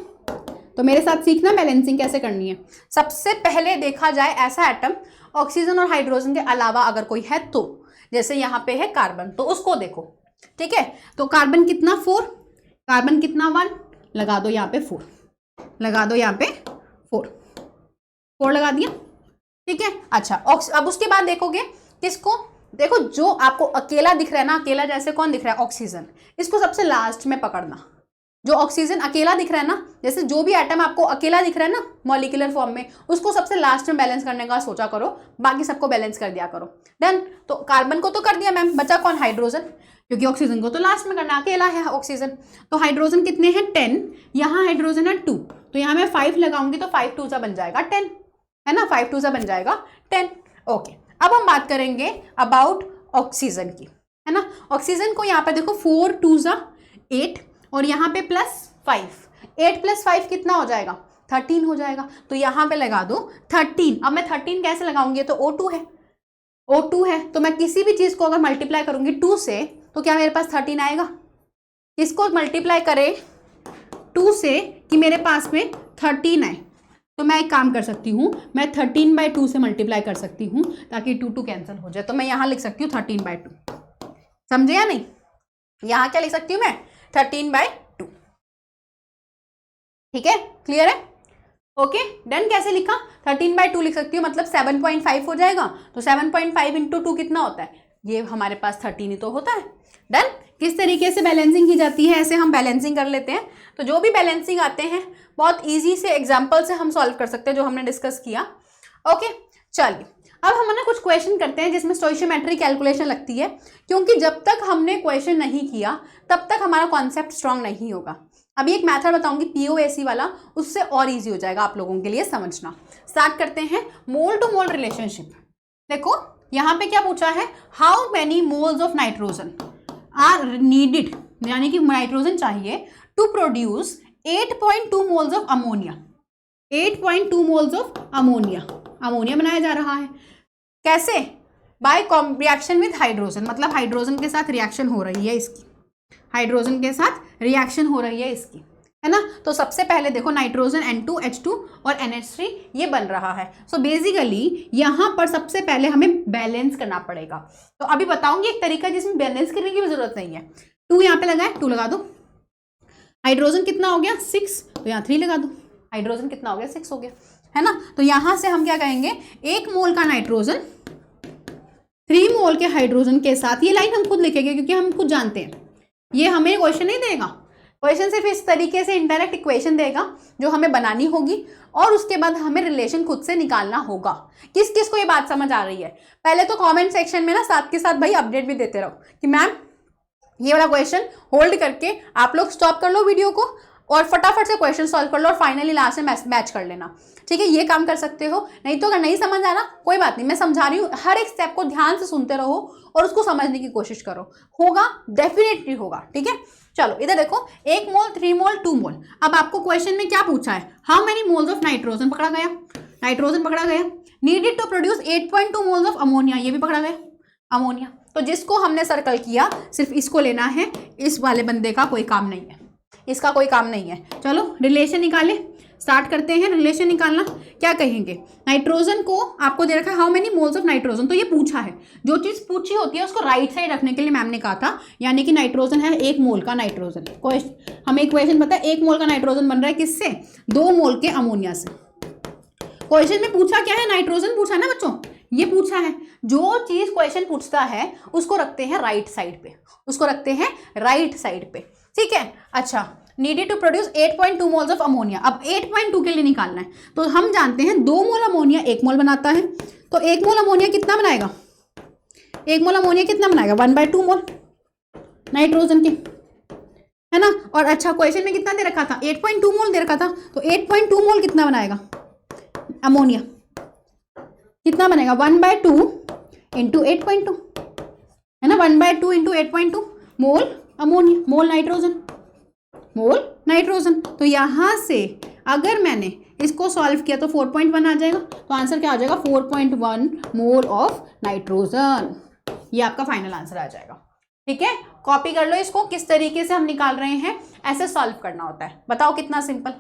तो मेरे साथ सीखना बैलेंसिंग कैसे करनी है। सबसे पहले देखा जाए ऐसा एटम ऑक्सीजन और हाइड्रोजन के अलावा अगर कोई है तो, जैसे यहाँ पे है कार्बन, तो उसको देखो, ठीक है। तो कार्बन कितना 4, कार्बन कितना 1, लगा दो यहाँ पे 4, लगा दो यहाँ पे 4 लगा दिया, ठीक है। अच्छा, अब उसके बाद देखोगे किसको, देखो जो आपको अकेला दिख रहा है ना, अकेला जैसे कौन दिख रहा है, ऑक्सीजन, इसको सबसे लास्ट में पकड़ना। जो ऑक्सीजन अकेला दिख रहा है ना, जैसे जो भी एटम आपको अकेला दिख रहा है ना मॉलिक्यूलर फॉर्म में, उसको सबसे लास्ट में बैलेंस करने का सोचा करो, बाकी सबको बैलेंस कर दिया करो। डन। तो कार्बन को तो कर दिया मैम, बचा कौन, हाइड्रोजन, क्योंकि ऑक्सीजन को तो लास्ट में करना, अकेला है ऑक्सीजन। तो हाइड्रोजन कितने हैं 10, यहाँ हाइड्रोजन है 2, तो यहाँ मैं 5 लगाऊंगी तो 5 2 बन जाएगा 10, है ना, 5 2 बन जाएगा 10। ओके, अब हम बात करेंगे अबाउट ऑक्सीजन की, है ना। ऑक्सीजन को यहाँ पे देखो 4 2 8 और यहाँ पे +5, 8 + 5 कितना हो जाएगा, 13 हो जाएगा। तो यहाँ पे लगा दो 13। अब मैं 13 कैसे लगाऊंगी, तो O2 है, O2 है, तो मैं किसी भी चीज को अगर मल्टीप्लाई करूंगी 2 से तो क्या मेरे पास 13 आएगा। किसको मल्टीप्लाई करे 2 से कि मेरे पास में 13 आए, तो मैं एक काम कर सकती हूँ, मैं 13/2 से मल्टीप्लाई कर सकती हूँ ताकि 2 2 कैंसिल हो जाए। तो मैं यहाँ लिख सकती हूँ 13/2, समझे या नहीं। यहाँ क्या लिख सकती हूँ मैं, 13/2, ठीक है, क्लियर है। Okay, done. कैसे लिखा, 13/2 लिख सकती हूँ, मतलब 7.5 हो जाएगा। तो 7.5 × 2 कितना होता है, ये हमारे पास 13 ही तो होता है। डन। किस तरीके से बैलेंसिंग की जाती है, ऐसे हम बैलेंसिंग कर लेते हैं। तो जो भी बैलेंसिंग आते हैं बहुत ईजी से एग्जाम्पल से हम सॉल्व कर सकते हैं, जो हमने डिस्कस किया। ओके, चलिए अब हम ना कुछ क्वेश्चन करते हैं जिसमें स्टोइशियोमेट्रिक कैलकुलेशन लगती है, क्योंकि जब तक हमने क्वेश्चन नहीं किया तब तक हमारा कॉन्सेप्ट स्ट्रांग नहीं होगा। अभी एक मेथड बताऊंगी POAC वाला, उससे और इजी हो जाएगा आप लोगों के लिए समझना। स्टार्ट करते हैं, मोल टू मोल रिलेशनशिप। देखो यहाँ पे क्या पूछा है, how many moles of nitrogen are needed, यानी कि नाइट्रोजन चाहिए to produce 8.2 moles of ammonia. 8.2 moles of ammonia, ammonia बनाया जा रहा है कैसे, बाय रिएक्शन विद हाइड्रोजन, मतलब हाइड्रोजन के साथ रिएक्शन हो रही है इसकी, हाइड्रोजन के साथ रिएक्शन हो रही है इसकी, है ना। तो सबसे पहले देखो नाइट्रोजन N2H2 और NH3 ये बन रहा है। सो बेसिकली यहाँ पर सबसे पहले हमें बैलेंस करना पड़ेगा। तो अभी बताऊंगी एक तरीका जिसमें बैलेंस करने की भी जरूरत नहीं है। 2 यहाँ पे लगाए, 2 लगा दो। हाइड्रोजन कितना हो गया 6, तो यहाँ 3 लगा दो। हाइड्रोजन कितना हो गया 6 हो गया, है ना। तो यहाँ से हम क्या कहेंगे, 1 मोल का नाइट्रोजन 3 मोल के हाइड्रोजन के साथ, ये लाइन हम खुद लिखेंगे क्योंकि हम खुद जानते हैं, ये हमें क्वेश्चन नहीं देगा। क्वेश्चन सिर्फ इस तरीके से इनडायरेक्ट इक्वेशन देगा जो हमें बनानी होगी और उसके बाद हमें रिलेशन खुद से निकालना होगा। किस किस को ये बात समझ आ रही है, पहले तो कमेंट सेक्शन में ना साथ के साथ भाई अपडेट भी देते रहो कि मैम ये वाला क्वेश्चन होल्ड करके आप लोग स्टॉप कर लो वीडियो को और फटाफट से क्वेश्चन सॉल्व कर लो और फाइनली लास्ट में मैच कर लेना, ठीक है। ये काम कर सकते हो। नहीं तो अगर नहीं समझ आना कोई बात नहीं, मैं समझा रही हूँ, हर एक स्टेप को ध्यान से सुनते रहो और उसको समझने की कोशिश करो, होगा डेफिनेटली होगा, ठीक है। चलो इधर देखो, 1 मोल 3 मोल 2 मोल। अब आपको क्वेश्चन में क्या पूछा है, how many moles of nitrogen पकड़ा गया, नाइट्रोजन पकड़ा गया, needed to produce 8.2 moles of ammonia, ये भी पकड़ा गया अमोनिया। तो जिसको हमने सर्कल किया सिर्फ इसको लेना है, इस वाले बंदे का कोई काम नहीं है, इसका कोई काम नहीं है। चलो रिलेशन निकाले, स्टार्ट करते हैं रिलेशन निकालना। क्या कहेंगे, नाइट्रोजन को आपको दे रखा है how many moles of nitrogen, तो ये पूछा है, जो चीज पूछी होती है उसको राइट साइड रखने के लिए मैम ने कहा था, यानी कि नाइट्रोजन है 1 मोल का नाइट्रोजन। हमें इक्वेशन पता है 1 मोल का नाइट्रोजन बन रहा है किससे, 2 मोल के अमोनिया से। क्वेश्चन में पूछा क्या है, नाइट्रोजन पूछा ना बच्चों, ये पूछा है। जो चीज क्वेश्चन पूछता है उसको रखते हैं राइट साइड पे, उसको रखते हैं राइट साइड पे, ठीक है। अच्छा, needed to produce 8.2 moles of ammonia. अब 8.2 के लिए निकालना है, तो हम जानते हैं 2 मोल अमोनिया 1 मोल बनाता है, तो 1 मोल अमोनिया कितना बनाएगा, 1 मोल अमोनिया कितना बनाएगा, 1/2 मोल नाइट्रोजन के, है ना। और अच्छा, क्वेश्चन में कितना दे रखा था, 8.2 मोल दे रखा था, तो 8.2 मोल कितना बनाएगा अमोनिया, कितना बनेगा 1/2 इंटू 8.2, है ना, 1/2 into 8.2 mole ammonia, mole nitrogen, mole nitrogen. तो यहां से अगर मैंने इसको सॉल्व किया तो 4.1 आ जाएगा, तो आंसर क्या आ जाएगा 4.1 मोल ऑफ नाइट्रोजन, ये आपका फाइनल आंसर आ जाएगा, ठीक है। कॉपी कर लो इसको, किस तरीके से हम निकाल रहे हैं, ऐसे सॉल्व करना होता है। बताओ कितना सिंपल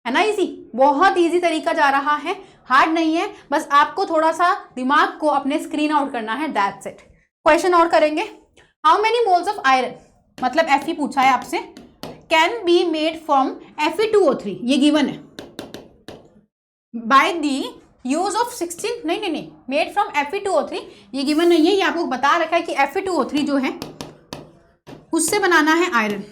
है ना, इजी, बहुत इजी तरीका जा रहा है, हार्ड नहीं है, बस आपको थोड़ा सा दिमाग को अपने स्क्रीन आउट करना है, दैट्स इट। क्वेश्चन और करेंगे, how many moles of iron, मतलब Fe पूछा है आपसे, can be made from Fe2O3, ये गिवन है, बाय दी यूज ऑफ 16, नहीं, मेड फ्रॉम Fe2O3, ये गिवन नहीं है, ये आपको बता रखा है कि Fe2O3 जो है उससे बनाना है आयरन,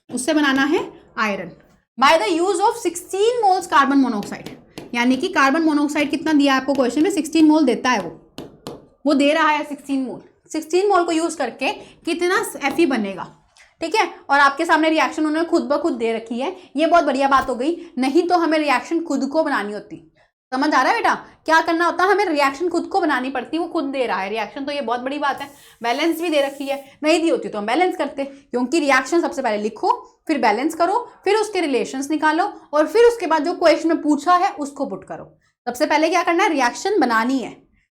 उससे बनाना है iron by the use of 16 moles carbon monoxide, यानी कि कार्बन मोनोऑक्साइड कितना दिया आपको क्वेश्चन में, 16 मोल देता है, वो दे रहा है 16 मोल, 16 मोल को यूज करके कितना Fe बनेगा, ठीक है। और आपके सामने रिएक्शन उन्होंने खुद ब खुद दे रखी है, ये बहुत बढ़िया बात हो गई, नहीं तो हमें रिएक्शन खुद को बनानी होती। समझ आ रहा है बेटा, क्या करना होता है, हमें रिएक्शन खुद को बनानी पड़ती, वो खुद दे रहा है रिएक्शन, तो ये बहुत बड़ी बात है। बैलेंस भी दे रखी है, नहीं दी होती तो हम बैलेंस करते, क्योंकि रिएक्शन सबसे पहले लिखो, फिर बैलेंस करो, फिर उसके रिलेशंस निकालो, और फिर उसके बाद जो क्वेश्चन में पूछा है उसको पुट करो। सबसे पहले क्या करना है, रिएक्शन बनानी है,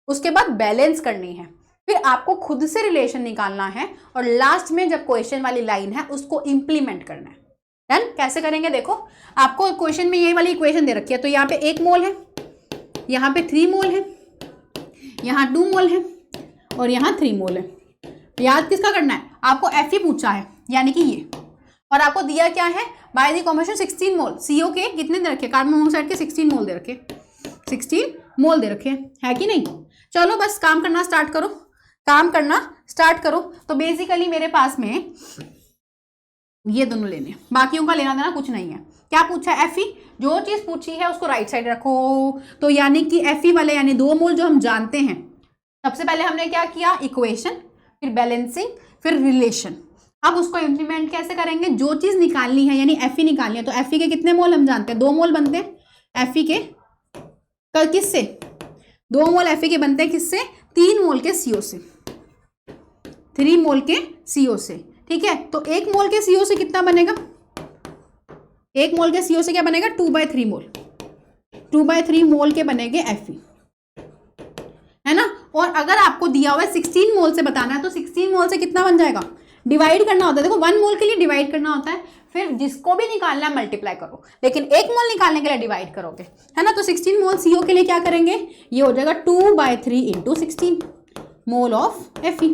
उसके बाद बैलेंस करनी है, फिर आपको खुद से रिलेशन निकालना है, और लास्ट में जब क्वेश्चन वाली लाइन है उसको इंप्लीमेंट करना है। डन, कैसे करेंगे देखो, आपको क्वेश्चन में ये वाली इक्वेशन दे रखी है, तो यहाँ पे 1 मोल है, यहाँ पे 3 मोल है, यहाँ 2 मोल है, और यहाँ 3 मोल है। याद किसका करना है, आपको Fe पूछा है, यानी कि ये, और आपको दिया क्या है, by the combination 16 mole, CO के कितने दे रखे, कार्बन मोनोऑक्साइड के 16 मोल दे रखे, 16 मोल दे रखे है कि नहीं। चलो बस काम करना स्टार्ट करो, काम करना स्टार्ट करो। तो बेसिकली मेरे पास में ये दोनों लेने, बाकियों का लेना देना कुछ नहीं है। क्या पूछा है, Fe, जो चीज पूछी है उसको राइट साइड रखो, तो यानी कि Fe वाले यानी 2 मोल जो हम जानते हैं, सबसे पहले हमने क्या किया, इक्वेशन, फिर बैलेंसिंग, फिर रिलेशन। अब उसको इंप्लीमेंट कैसे करेंगे, जो चीज निकालनी है यानी Fe निकालनी है, तो Fe के कितने मोल हम जानते हैं, 2 मोल बनते हैं Fe के, किससे, 2 मोल Fe के बनते हैं किससे, 3 मोल के CO से, 3 मोल के CO से, ठीक है। तो 1 मोल के CO से कितना बनेगा, 1 मोल के CO से क्या बनेगा, 2/3 मोल, 2/3 मोल के बनेंगे Fe, है ना। और अगर आपको दिया हुआ है 16 मोल से बताना है, तो 16 मोल से कितना बन जाएगा, डिवाइड करना होता है, देखो 1 मोल के लिए डिवाइड करना होता है, फिर जिसको भी निकालना है मल्टीप्लाई करो, लेकिन 1 मोल निकालने के लिए डिवाइड करोगे, है ना। तो 16 मोल CO के लिए क्या करेंगे, ये हो जाएगा 2/3 into 16 mole of Fe,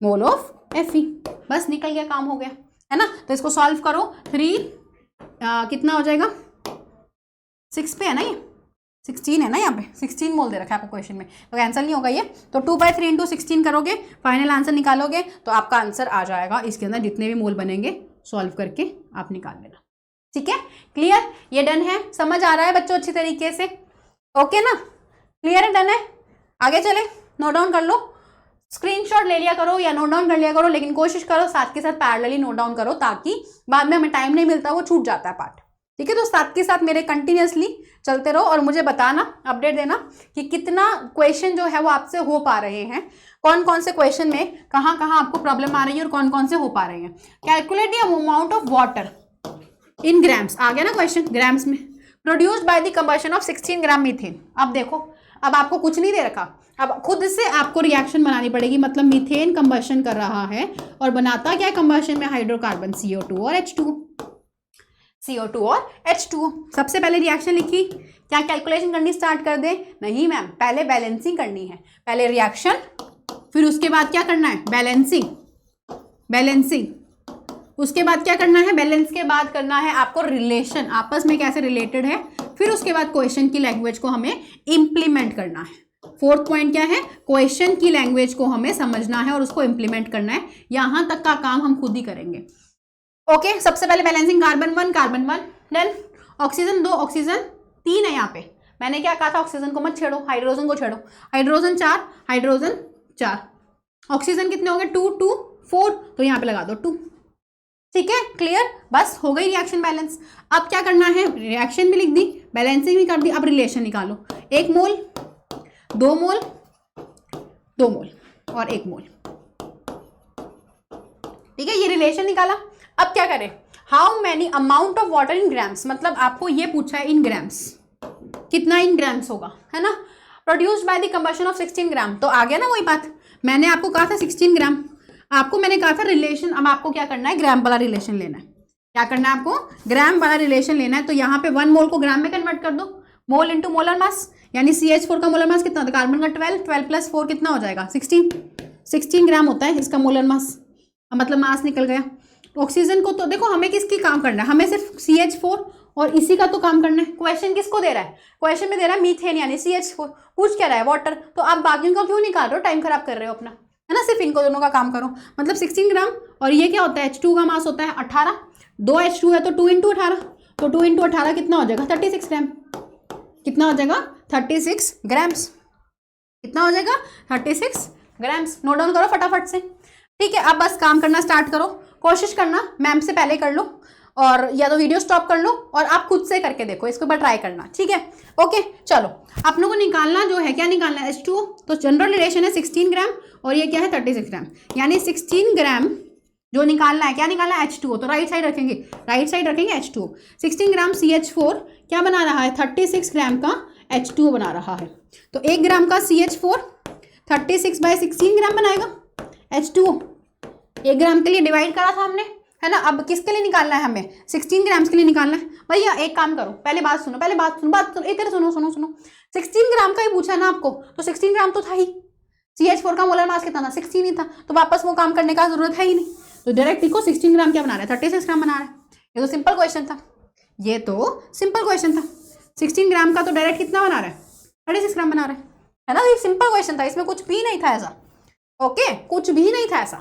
mole of Fe, बस निकल गया, काम हो गया, है ना। तो इसको सॉल्व करो, 3 कितना हो जाएगा, 6 पे है ना, ये 16 है ना, यहाँ पे 16 मोल दे रखा है आपको क्वेश्चन में, तो कैंसिल नहीं होगा ये। तो 2/3 इंटू 16 करोगे, फाइनल आंसर निकालोगे, तो आपका आंसर आ जाएगा, इसके अंदर जितने भी मोल बनेंगे सॉल्व करके आप निकाल लेना, ठीक है। क्लियर, ये डन है, समझ आ रहा है बच्चों अच्छी तरीके से, ओके ना, क्लियर है, डन है। आगे चले, नोट डाउन कर लो, स्क्रीनशॉट ले लिया करो या नोट डाउन कर लिया करो, लेकिन कोशिश करो साथ के साथ पैरेलली नोट डाउन करो, ताकि बाद में हमें टाइम नहीं मिलता, वो छूट जाता है पार्ट, ठीक है। तो साथ के साथ मेरे कंटिन्यूसली चलते रहो, और मुझे बताना, अपडेट देना कि कितना क्वेश्चन जो है वो आपसे हो पा रहे हैं, कौन कौन से क्वेश्चन में कहाँ कहाँ आपको प्रॉब्लम आ रही है, और कौन कौन से हो पा रहे हैं। Calculate the amount of water in grams, आ गया ना क्वेश्चन, ग्राम्स में, produced by the combustion of 16 gram methane. अब देखो, अब आपको कुछ नहीं दे रखा, अब खुद से आपको रिएक्शन बनानी पड़ेगी, मतलब मीथेन कंबशन कर रहा है, और बनाता क्या है कंबशन में, हाइड्रोकार्बन CO2 और H2। CO2 और H2O। सबसे पहले रिएक्शन लिखी, क्या कैलकुलेशन करनी स्टार्ट कर दे? नहीं मैम, पहले बैलेंसिंग करनी है। पहले रिएक्शन, फिर उसके बाद क्या करना है? बैलेंसिंग। उसके बाद क्या करना है? बैलेंस के बाद करना है आपको रिलेशन, आपस में कैसे रिलेटेड है। फिर उसके बाद क्वेश्चन की लैंग्वेज को हमें इंप्लीमेंट करना है। फोर्थ पॉइंट क्या है? क्वेश्चन की लैंग्वेज को हमें समझना है और उसको इंप्लीमेंट करना है। यहां तक का काम हम खुद ही करेंगे। ओके, सबसे पहले balancing, carbon 1, then oxygen 2, oxygen 3 है। यहाँ पे मैंने क्या कहा था? ऑक्सीजन को मत छेड़ो, हाइड्रोजन को छेड़ो। हाइड्रोजन 4, ऑक्सीजन कितने हो गए? 2, 2, 4, तो यहाँ पे लगा दो 2। ठीक है, क्लियर? बस हो गई रिएक्शन बैलेंस। अब क्या करना है? रिएक्शन भी लिख दी, बैलेंसिंग भी कर दी, अब रिलेशन निकालो। 1 मोल, 2 मोल, 2 मोल और 1 मोल। ठीक है, ये रिलेशन निकाला। अब क्या करें? How many amount of water in grams, मतलब आपको ये पूछा है इन ग्राम्स, कितना इन ग्राम्स होगा, है ना? Produced by the combustion of 16 ग्राम, तो आ गया ना वही बात। मैंने आपको कहा था 16 ग्राम, आपको मैंने कहा था रिलेशन। अब आपको क्या करना है? ग्राम वाला रिलेशन लेना है। क्या करना है आपको? ग्राम वाला रिलेशन लेना है। तो यहाँ पे 1 मोल को ग्राम में कन्वर्ट कर दो, मोल इंटू मोलर मास, यानी CH4 का मोलर मास कितना होता है? कार्बन का 12 प्लस 4 कितना हो जाएगा? 16 ग्राम होता है इसका मोलर मास, मतलब मास निकल गया। ऑक्सीजन को तो देखो हमें किसकी काम करना है? हमें सिर्फ CH4 और इसी का तो काम करना है। क्वेश्चन किसको दे रहा है? क्वेश्चन में दे रहा है मीथेन यानी CH4, पूछ क्या रहा है? वाटर। तो आप बाकियों का क्यों निकाल रहे हो? टाइम खराब कर रहे हो अपना, है ना? सिर्फ इनको दोनों का काम करो। मतलब 16 ग्राम, और ये क्या होता है? H2 का मास होता है 18, 2 H2 है तो 2 इंटू 18, तो 2 इंटू 18 कितना हो जाएगा? 36 ग्राम। कितना हो जाएगा? 36 ग्राम्स। कितना हो जाएगा? 36 ग्राम्स। नोट डाउन करो फटाफट से। ठीक है, अब बस काम करना स्टार्ट करो। कोशिश करना मैम से पहले कर लो, और या तो वीडियो स्टॉप कर लो और आप खुद से करके देखो, इसको बार ट्राई करना। ठीक है, ओके, चलो अपनों को निकालना जो है, क्या निकालना है? H2O। तो जनरल रिलेशन है 16 ग्राम और ये क्या है? 36 ग्राम, यानी 16 ग्राम जो निकालना है। क्या निकालना है? H2O। तो राइट साइड रखेंगे, H2O। 16 ग्राम CH4 क्या बना रहा है? 36 ग्राम का H2O बना रहा है। तो 1 ग्राम का CH4 36/16 ग्राम बनाएगा H2O। 1 ग्राम के लिए डिवाइड करा था हमने, है ना? अब किसके लिए निकालना है? हमें 16 ग्राम्स के लिए निकालना है। भैया एक काम करो, पहले बात सुनो, इधर सुनो। 16 ग्राम का ही पूछा ना आपको, तो 16 ग्राम तो था ही। CH4 का मोलर मास कितना था? 16 ही था, तो वापस वो काम करने का जरूरत है ही नहीं। तो डायरेक्ट लिखो 16 ग्राम क्या बना रहा है? 36 ग्राम बना रहा है। ये तो सिंपल क्वेश्चन था, 16 ग्राम का तो डायरेक्ट कितना बना रहा है? 36 ग्राम बना रहा है ना? ये सिंपल क्वेश्चन था, इसमें कुछ भी नहीं था ऐसा। ओके, कुछ भी नहीं था ऐसा,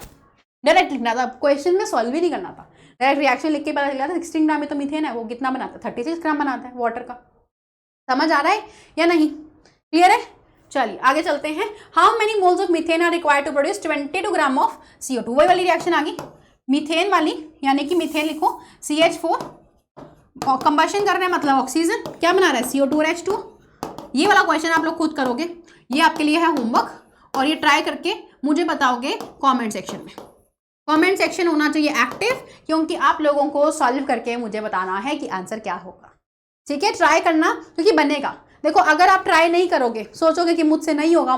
डायरेक्ट लिखना था, क्वेश्चन में सॉल्व भी नहीं करना था। डायरेक्ट रिएक्शन लिख के पता चला था 16 ग्राम में तो मीथेन है, वो कितना बनाता है? 36 ग्राम बनाता है वाटर का। समझ आ रहा है या नहीं? क्लियर है? चलिए आगे चलते हैं। How many moles of methane are required to produce 22 gram of CO2। वही वाली रिएक्शन आ गई, मीथेन वाली, यानी कि मीथेन लिखो CH4, कंबशन कर रहे हैं मतलब ऑक्सीजन, क्या बना रहा है? CO2 और H2O। ये वाला क्वेश्चन आप लोग खुद करोगे, ये आपके लिए है होमवर्क, और ये ट्राई करके मुझे बताओगे कमेंट सेक्शन में। कमेंट सेक्शन होना चाहिए एक्टिव, क्योंकि आप लोगों को सॉल्व करके मुझे बताना है कि आंसर क्या होगा। ठीक है, ट्राई करना, क्योंकि बनेगा। देखो अगर आप ट्राई नहीं करोगे, सोचोगे कि मुझसे नहीं होगा,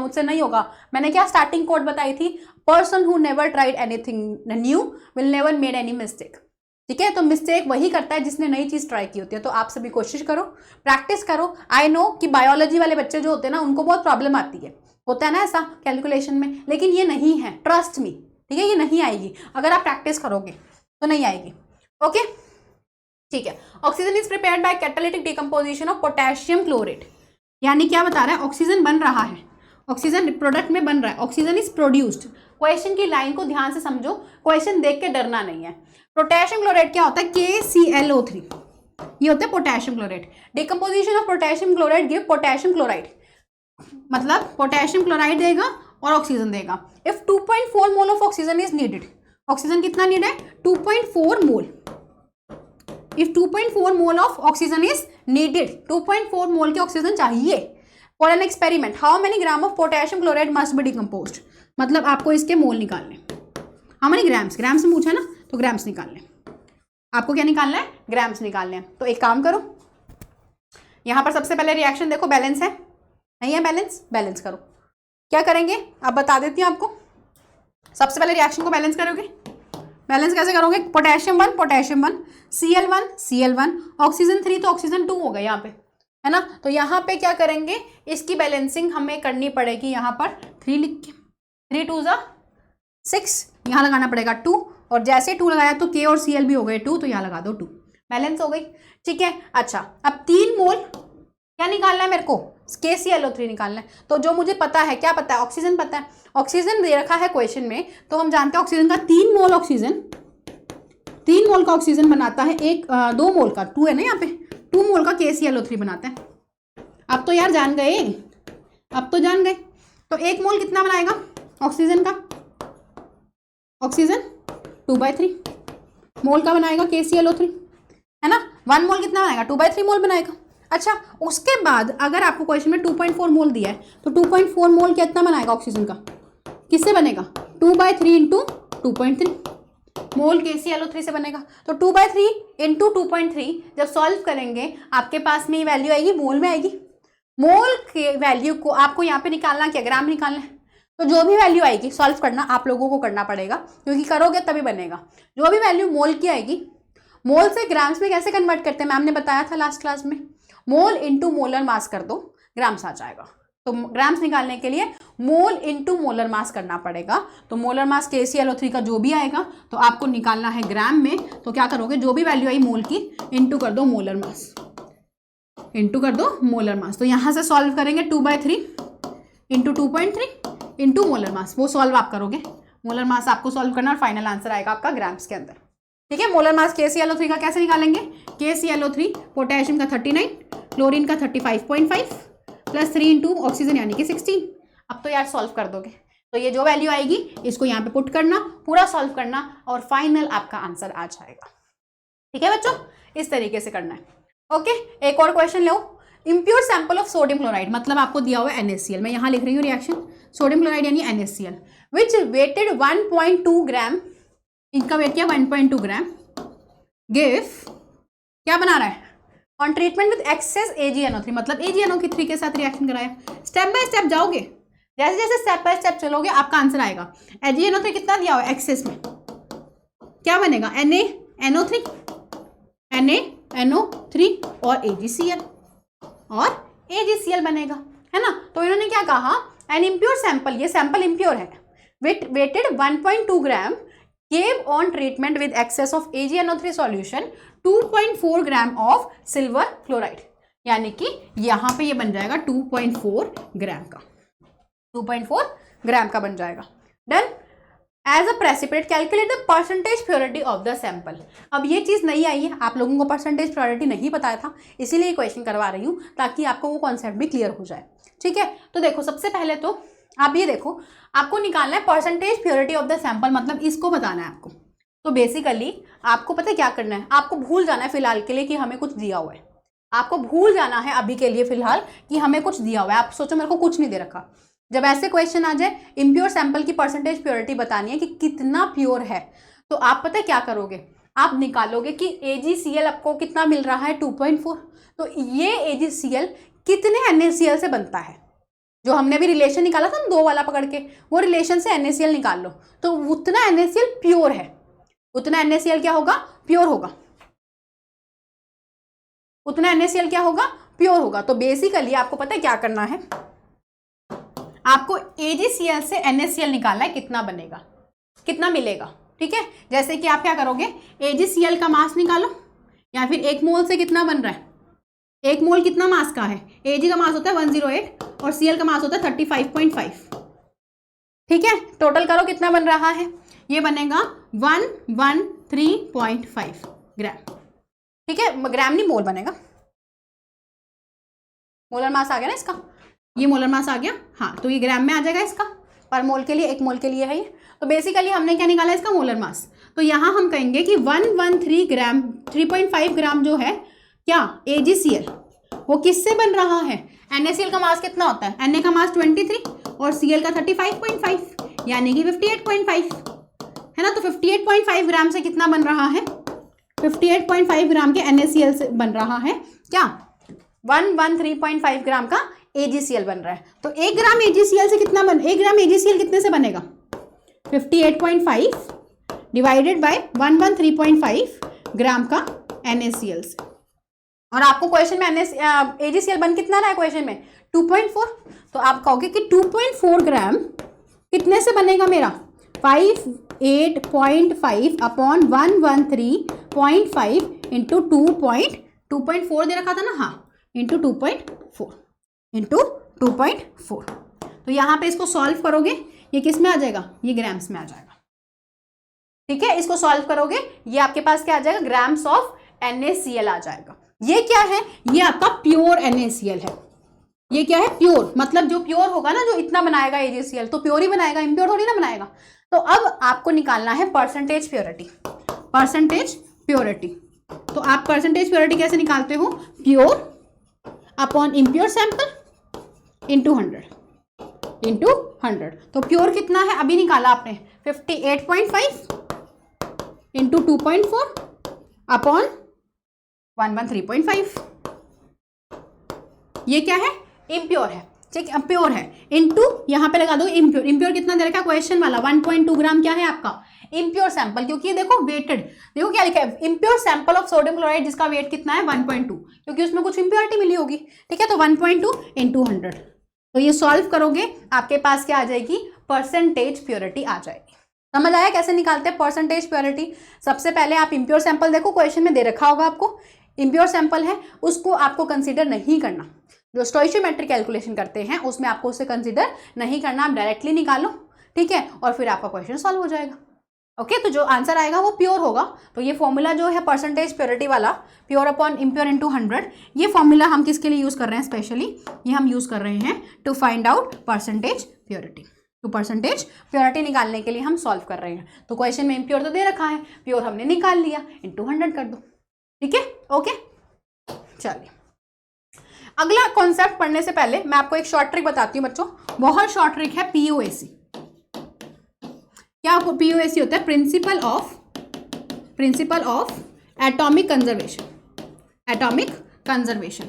मैंने क्या स्टार्टिंग कोड बताई थी? Person who never tried anything new will never made any mistake. ठीक है, तो मिस्टेक वही करता है जिसने नई चीज ट्राई की होती है। तो आप सभी कोशिश करो, प्रैक्टिस करो। आई नो कि बायोलॉजी वाले बच्चे जो होते हैं ना, उनको बहुत प्रॉब्लम आती है, होता है ना ऐसा कैलकुलेशन में, लेकिन ये नहीं है, ट्रस्ट मी। ठीक है, ये नहीं आएगी, अगर आप प्रैक्टिस करोगे तो नहीं आएगी। ओके, ठीक है। Oxygen is prepared by catalytic decomposition of potassium chlorate, यानी क्या बता रहा है? ऑक्सीजन बन रहा है, ऑक्सीजन प्रोडक्ट में बन रहा है, ऑक्सीजन इज प्रोड्यूस्ड। क्वेश्चन की लाइन को ध्यान से समझो, क्वेश्चन देख के डरना नहीं है। पोटेशियम क्लोराइड क्या होता है? KClO3, ये होता है potassium chloride. Decomposition of potassium chloride give potassium chloride, मतलब पोटेशियम क्लोराइड देगा और ऑक्सीजन देगा। If 2.4 mole of oxygen is needed, oxygen कितना नीड है? 2.4 mole. If 2.4 mole of oxygen is needed, 2.4 mole के ऑक्सीजन चाहिए for an experiment, how many gram of potassium chloride must be decomposed. मतलब आपको इसके मोल निकालने, हाउ मेनी ग्राम्स, ग्राम्स में पूछा ना, तो ग्राम्स निकालने। आपको क्या निकालना है? ग्राम्स निकालने हैं। तो एक काम करो, यहां पर सबसे पहले रिएक्शन देखो, बैलेंस है नहीं है? बैलेंस करो। क्या करेंगे अब बता देती हूँ आपको। सबसे पहले रिएक्शन को बैलेंस करोगे, बैलेंस कैसे करोगे? Potassium 1 potassium 1, Cl1 Cl1, oxygen 3 तो ऑक्सीजन 2 हो गया यहाँ पे, है ना। तो यहाँ पे क्या करेंगे, इसकी बैलेंसिंग हमें करनी पड़ेगी। यहाँ पर 3 लिख के, 3 2 ज़ा 6, यहाँ लगाना पड़ेगा 2, और जैसे 2 लगाया तो K और Cl भी हो गए 2, तो यहाँ लगा दो 2, बैलेंस हो गई। ठीक है, अच्छा अब 3 मोल क्या निकालना है मेरे को? KClO3 निकालना है। तो जो मुझे पता है, क्या पता है? ऑक्सीजन पता है, ऑक्सीजन दे रखा है क्वेश्चन में, तो हम जानते हैं ऑक्सीजन का 3 मोल ऑक्सीजन, 3 मोल का ऑक्सीजन बनाता है 2 मोल का, 2 है ना यहाँ पे, 2 मोल का KClO3 बनाता है। अब तो यार जान गए, अब तो जान गए। तो 1 मोल कितना बनाएगा ऑक्सीजन का? ऑक्सीजन 2/3 मोल का बनाएगा KClO3, है ना। 1 मोल कितना बनाएगा? 2/3 मोल बनाएगा। अच्छा, उसके बाद अगर आपको क्वेश्चन में 2.4 मोल दिया है, तो 2.4 मोल कितना बनाएगा ऑक्सीजन का? किससे बनेगा? 2/3 इंटू 2.3 मोल KClO3 से बनेगा। तो 2/3 इंटू 2.3 जब सॉल्व करेंगे आपके पास में ये वैल्यू आएगी, मोल में आएगी। मोल के वैल्यू को आपको यहाँ पे निकालना क्या? ग्राम निकालना है। तो जो भी वैल्यू आएगी सॉल्व करना आप लोगों को करना पड़ेगा, क्योंकि करोगे तभी बनेगा। जो भी वैल्यू मोल की आएगी, मोल से ग्राम्स में कैसे कन्वर्ट करते हैं मैम ने बताया था लास्ट क्लास में, मोल इंटू मोलर मास कर दो, ग्राम्स आ जाएगा। तो ग्राम्स निकालने के लिए मोल इंटू मोलर मास करना पड़ेगा। तो मोलर मास KClO3 का जो भी आएगा तो आपको निकालना है ग्राम में। तो क्या करोगे, जो भी वैल्यू आई मोल की इंटू कर दो मोलर मास, इंटू कर दो मोलर मास। तो यहाँ से सॉल्व करेंगे 2/3 इंटू 2.3 इंटू मोलर मास, वो सॉल्व आप करोगे। मोलर मास आपको सॉल्व करना और फाइनल आंसर आएगा आपका ग्राम्स के अंदर। ठीक है, मोलर मास KClO3 का कैसे निकालेंगे? KClO3 पोटेशियम का 39, क्लोरीन का 35.5 प्लस 3 इंटू ऑक्सीजन यानी कि 16। अब तो यार सॉल्व कर दोगे। तो ये जो वैल्यू आएगी इसको यहाँ पे पुट करना, पूरा सॉल्व करना और फाइनल आपका आंसर आ जाएगा। ठीक है बच्चों, इस तरीके से करना है। ओके, एक और question low. Impure sample of sodium chloride, मतलब आपको दिया हुआ है NaCl, मैं यहाँ लिख रही हूँ रिएक्शन, सोडियम क्लोराइड यानी NaCl, विच वेटेड 1.2 ग्राम, इनका वेट किया 1.2 ग्राम, गिव क्या बना रहा है? On treatment with access AgNO3, मतलब AgNO3 के साथ रिएक्शन कराया। स्टेप बाय स्टेप जाओगे, जैसे जैसे स्टेप बाय स्टेप चलोगे आपका आंसर आएगा। AgNO3 कितना दिया हुआ है एक्सेस में, क्या बनेगा? NaNO3 और AgCl बनेगा, है ना। तो इन्होंने क्या कहा? एन इम्प्योर सैंपल, ये सैंपल इम्प्योर है, weighted 1.2 gram gave on treatment with excess of AgNO3 solution 2.4 gram of silver chloride, यानी कि यहां पे ये बन जाएगा 2.4 ग्राम का, 2.4 ग्राम का बन जाएगा। Done. As a precipitate calculate the percentage purity of the sample. अब ये चीज़ नहीं आई है, आप लोगों को परसेंटेज प्योरिटी नहीं बताया था, इसीलिए क्वेश्चन करवा रही हूँ ताकि आपको वो कॉन्सेप्ट भी क्लियर हो जाए। ठीक है, तो देखो सबसे पहले तो आप ये देखो, आपको निकालना है percentage purity of the sample, मतलब इसको बताना है आपको। तो बेसिकली आपको पता है क्या करना है, आपको भूल जाना है फिलहाल के लिए कि हमें कुछ दिया हुआ है, आपको भूल जाना है अभी के लिए फिलहाल कि हमें कुछ दिया हुआ है। आप सोचो मेरे को कुछ नहीं दे रखा। जब ऐसे क्वेश्चन आ जाए, इम्प्योर सैंपल की परसेंटेज प्योरिटी बतानी है कि कितना प्योर है, तो आप पता है क्या करोगे, आप निकालोगे कि AgCl आपको कितना मिल रहा है 2.4, तो ये AgCl कितने NaCl से बनता है, जो हमने भी रिलेशन निकाला था ना 2 वाला पकड़ के, वो रिलेशन से NaCl निकाल लो, तो उतना NaCl प्योर है, उतना NaCl क्या होगा? प्योर होगा, उतना NaCl क्या होगा? प्योर होगा। तो बेसिकली आपको पता है क्या करना है, आपको AgCl से NaCl निकालना है, कितना बनेगा, कितना मिलेगा। ठीक है, जैसे कि आप क्या करोगे, AgCl का मास निकालो, या फिर 1 मोल से कितना बन रहा है, 1 मोल कितना मास का है? Ag का मास होता है 108 और Cl का मास होता है 35.5। ठीक है, टोटल करो कितना बन रहा है, ये बनेगा 113.5 ग्राम। ठीक है, ग्राम नहीं मोल बनेगा, मोलर मास आ गया ना इसका, ये मोलर मास आ गया। हाँ, तो ये ग्राम में आ जाएगा इसका, पर मोल के लिए 1 मोल के लिए है ये। तो बेसिकली हमने क्या निकाला इसका? Molar mass. तो यहाँ हम कहेंगे कि 113 ग्राम, 3.5 ग्राम जो है क्या AgCl, वो किससे बन रहा है? NaCl का मास कितना होता है? Na का मास 23 और Cl का 35.5 यानी कि 58.5, है ना। तो 58.5 ग्राम से कितना बन रहा है? 58.5 ग्राम के NaCl से बन रहा है क्या? 113.5 ग्राम का AgCl बन रहा है। तो 1 ग्राम AgCl से कितना 1 ग्राम AgCl कितने से बनेगा? 58.5 डिवाइडेड बाय 113.5 ग्राम का NaCl से। और आपको क्वेश्चन में AgCl बन कितना रहा है क्वेश्चन में 2.4, तो आप कहोगे कि 2.4 ग्राम कितने से बनेगा मेरा 58.5 अपॉन 113.5 इंटू 2.4 दे रखा था ना, हाँ, इंटू 2.4 तो यहाँ पे इसको सॉल्व करोगे, ये किस में आ जाएगा, ये ग्राम्स में आ जाएगा। ठीक है, इसको सॉल्व करोगे, ये आपके पास क्या आ जाएगा, ग्राम्स ऑफ NaCl आ जाएगा। ये क्या है, ये आपका प्योर NaCl है। ये क्या है, प्योर, मतलब जो प्योर होगा ना, जो इतना बनाएगा AgCl तो प्योर ही बनाएगा, इम्प्योर थोड़ी ना बनाएगा। तो अब आपको निकालना है परसेंटेज प्योरिटी। तो आप परसेंटेज प्योरिटी कैसे निकालते हो, pure upon impure sample into 100। तो प्योर कितना है अभी निकाला आपने 58.5 इंटू 2.4 अपॉन 113.5। ये क्या है, इम्प्योर है, ठीक है, प्योर है, इंटू यहाँ पे लगा दो इम्प्योर। इम्प्योर कितना दे रखा है क्वेश्चन वाला, 1.2 ग्राम क्या है आपका इम्प्योर सैंपल, क्योंकि ये देखो वेटेड, देखो क्या लिखा है, impure sample of sodium chloride जिसका वेट कितना है 1.2, क्योंकि उसमें कुछ इम्प्योरिटी मिली होगी। ठीक है, तो 1.2 इंटू 100, तो ये सॉल्व करोगे आपके पास क्या आ जाएगी, परसेंटेज प्योरिटी आ जाएगी। समझ आया कैसे निकालते हैं परसेंटेज प्योरिटी। सबसे पहले आप इम्प्योर सैंपल देखो, क्वेश्चन में दे रखा होगा आपको, इम्प्योर सैंपल है उसको आपको कंसीडर नहीं करना, जो स्टोइशियोमेट्रिक कैलकुलेशन करते हैं उसमें आपको उसे कंसीडर नहीं करना, आप डायरेक्टली निकालो। ठीक है, और फिर आपका क्वेश्चन सॉल्व हो जाएगा। ओके, तो जो आंसर आएगा वो प्योर होगा। तो ये फॉर्मूला जो है परसेंटेज प्योरिटी वाला, प्योर अपॉन इम्प्योर इंटू 100, ये फॉर्मूला हम किसके लिए यूज़ कर रहे हैं, स्पेशली ये हम यूज़ कर रहे हैं to find out percentage purity. तो परसेंटेज प्योरिटी निकालने के लिए हम सॉल्व कर रहे हैं। तो क्वेश्चन में इम्प्योर तो दे रखा है, प्योर हमने निकाल लिया, इंटू 100 कर दो। ठीक है, ओके, चलिए अगला कॉन्सेप्ट पढ़ने से पहले मैं आपको एक शॉर्ट ट्रिक बताती हूँ बच्चों, बहुत शॉर्ट ट्रिक है, POAC। क्या POAC होता है, प्रिंसिपल ऑफ एटॉमिक कंजर्वेशन।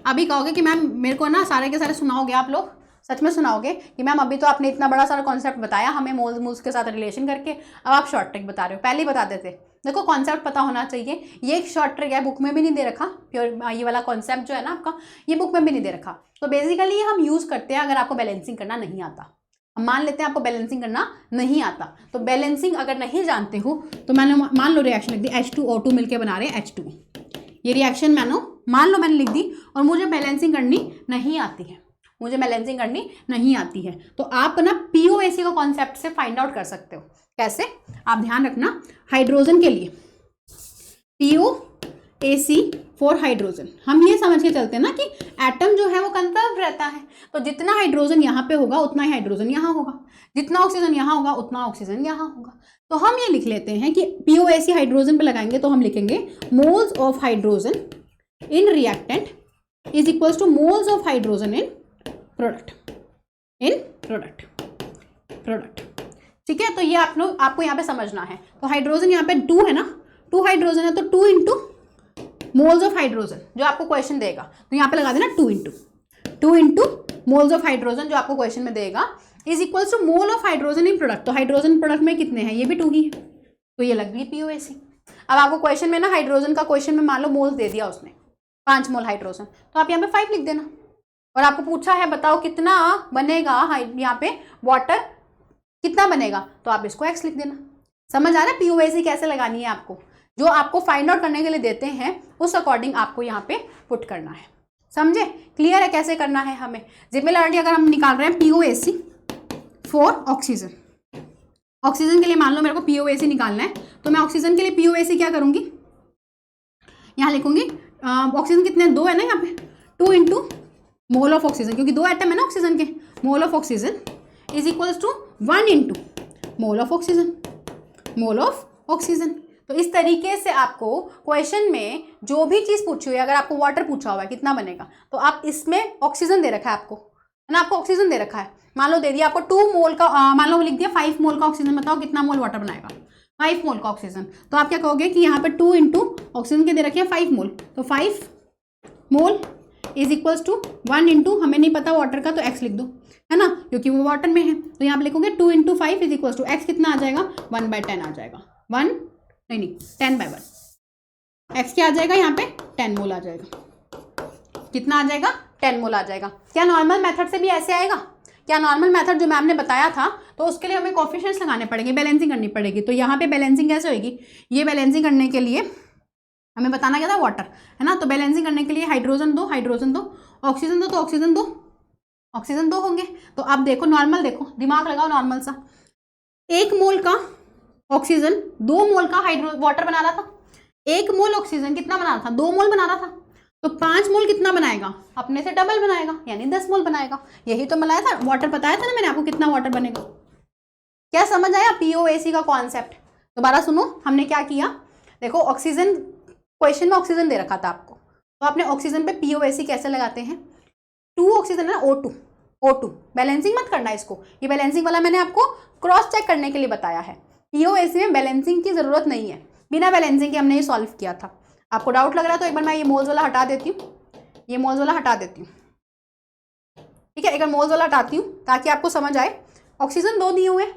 अभी कहोगे कि मैम मेरे को ना सारे के सारे सुनाओगे आप लोग, सच में सुनाओगे कि मैम अभी तो आपने इतना बड़ा सारा कॉन्सेप्ट बताया हमें मोल्स के साथ रिलेशन करके, अब आप शॉर्ट ट्रिक बता रहे हो, पहले ही बता देते। देखो कॉन्सेप्ट पता होना चाहिए, ये एक शॉर्ट ट्रिक है, बुक में भी नहीं दे रखा, प्योर ये वाला कॉन्सेप्ट जो है ना आपका, ये बुक में भी नहीं दे रखा। तो बेसिकली ये हम यूज़ करते हैं अगर आपको बैलेंसिंग करना नहीं आता। हम मान लेते हैं आपको बैलेंसिंग करना नहीं आता, तो बैलेंसिंग अगर नहीं जानते हो तो मैंने मान लो रिएक्शन लिख दी, H2O2 मिलकर बना रहे हैं H2, ये रिएक्शन मान लो मैंने लिख दी और मुझे बैलेंसिंग करनी नहीं आती है, तो आप ना POAC का कॉन्सेप्ट से फाइंड आउट कर सकते हो। कैसे, आप ध्यान रखना, हाइड्रोजन के लिए POAC फॉर हाइड्रोजन, हम ये समझ के चलते हैं ना कि एटम जो है वो कंजर्व रहता है, तो जितना हाइड्रोजन यहाँ पे होगा उतना ही हाइड्रोजन यहाँ होगा, जितना ऑक्सीजन यहाँ होगा उतना ऑक्सीजन यहाँ होगा। तो हम ये लिख लेते हैं कि POAC हाइड्रोजन पे लगाएंगे तो हम लिखेंगे moles of hydrogen in reactant is equals two moles of hydrogen in product. ठीक है, तो ये आपको यहाँ पे समझना है। तो हाइड्रोजन यहाँ पे 2 है ना, 2 हाइड्रोजन है, तो 2 इंटू मोल्स ऑफ हाइड्रोजन जो आपको क्वेश्चन देगा, तो यहाँ पे लगा देना 2 इंटू मोल्स ऑफ हाइड्रोजन जो आपको क्वेश्चन में देगा is equals to mole of hydrogen in product. तो हाइड्रोजन प्रोडक्ट में कितने हैं, ये भी 2 ही है, तो ये लग गई POAC। अब आपको क्वेश्चन में ना हाइड्रोजन का क्वेश्चन में मान लो मोल्स दे दिया उसने, 5 मोल हाइड्रोजन, तो आप यहाँ पे 5 लिख देना। और आपको पूछा है बताओ कितना बनेगा यहाँ पे वाटर कितना बनेगा, तो आप इसको X लिख देना। समझ आ रहा है POAC कैसे लगानी है आपको, जो आपको फाइंड आउट करने के लिए देते हैं उस अकॉर्डिंग आपको यहाँ पे पुट करना है। समझे, क्लियर है कैसे करना है हमें। सिमिलरिटी अगर हम निकाल रहे हैं POAC फॉर ऑक्सीजन, ऑक्सीजन के लिए मान लो मेरे को POAC निकालना है, तो मैं ऑक्सीजन के लिए POAC क्या करूँगी, यहाँ लिखूंगी ऑक्सीजन कितने 2 है ना यहाँ पे, 2 इंटू मोल ऑफ ऑक्सीजन, क्योंकि 2 एटम है ना ऑक्सीजन के, mole of oxygen is equals to 1 into mole of oxygen. तो इस तरीके से आपको क्वेश्चन में जो भी चीज़ पूछी हुई है, अगर आपको वाटर पूछा हुआ है कितना बनेगा, तो आप इसमें ऑक्सीजन दे रखा है आपको, है ना, आपको ऑक्सीजन दे रखा है, मान लो दे दिया आपको 2 मोल का, मान लो लिख दिया 5 मोल का ऑक्सीजन, बताओ कितना मोल वाटर बनाएगा, 5 मोल का ऑक्सीजन। तो आप क्या कहोगे कि यहाँ पे 2 इंटू ऑक्सीजन के दे रखे हैं 5 मोल, तो 5 mole is equals to 1 into, हमें नहीं पता वाटर का तो x लिख दो, है ना, क्योंकि वो वाटर में है। तो यहाँ पे लिखोगे 2 into 5 is equals to x कितना आ जाएगा 1/10 आ जाएगा, 1 नहीं 10/1। x क्या आ जाएगा यहाँ पे 10 मोल आ जाएगा। कितना आ जाएगा 10 मोल आ जाएगा। क्या नॉर्मल मेथड से भी ऐसे आएगा? क्या नॉर्मल मेथड जो मैम ने बताया था तो उसके लिए हमें कोफिशिएंट्स लगाने पड़ेंगे, बैलेंसिंग करनी पड़ेगी। तो यहाँ पे बैलेंसिंग कैसे होगी? ये बैलेंसिंग करने के लिए हमें बताना क्या था, वाटर, है ना। तो बैलेंसिंग करने के लिए हाइड्रोजन दो, ऑक्सीजन दो, तो ऑक्सीजन दो होंगे। तो अब देखो नॉर्मल, देखो दिमाग लगाओ नॉर्मल सा, 1 मोल का ऑक्सीजन 2 मोल का वाटर बना रहा था। 1 मोल ऑक्सीजन कितना बना रहा था? 2 मोल बना रहा था। तो 5 मोल कितना बनाएगा? अपने से डबल बनाएगा, यानी 10 मोल बनाएगा। यही तो बनाया था, वाटर बताया था ना मैंने आपको कितना वाटर बनेगा। क्या समझ आया पीओएसी का कॉन्सेप्ट? दोबारा सुनो, हमने क्या किया, देखो ऑक्सीजन, क्वेश्चन में ऑक्सीजन दे रखा था आपको, तो आपने ऑक्सीजन पे पीओएसी कैसे लगाते हैं, 2 ऑक्सीजन है ना, O2, बैलेंसिंग मत करना इसको, ये बैलेंसिंग वाला मैंने आपको क्रॉस चेक करने के लिए बताया है। पीओएसी में बैलेंसिंग की जरूरत नहीं है, बिना बैलेंसिंग के हमने ये सॉल्व किया था। आपको डाउट लग रहा है तो एक बार मैं ये मोल्स वाला हटा देती हूँ, ये मोल्स वाला हटा देती हूँ, ठीक है, एक बार मोल्स वाला हटाती हूँ ताकि आपको समझ आए। ऑक्सीजन 2 दिए हुए हैं,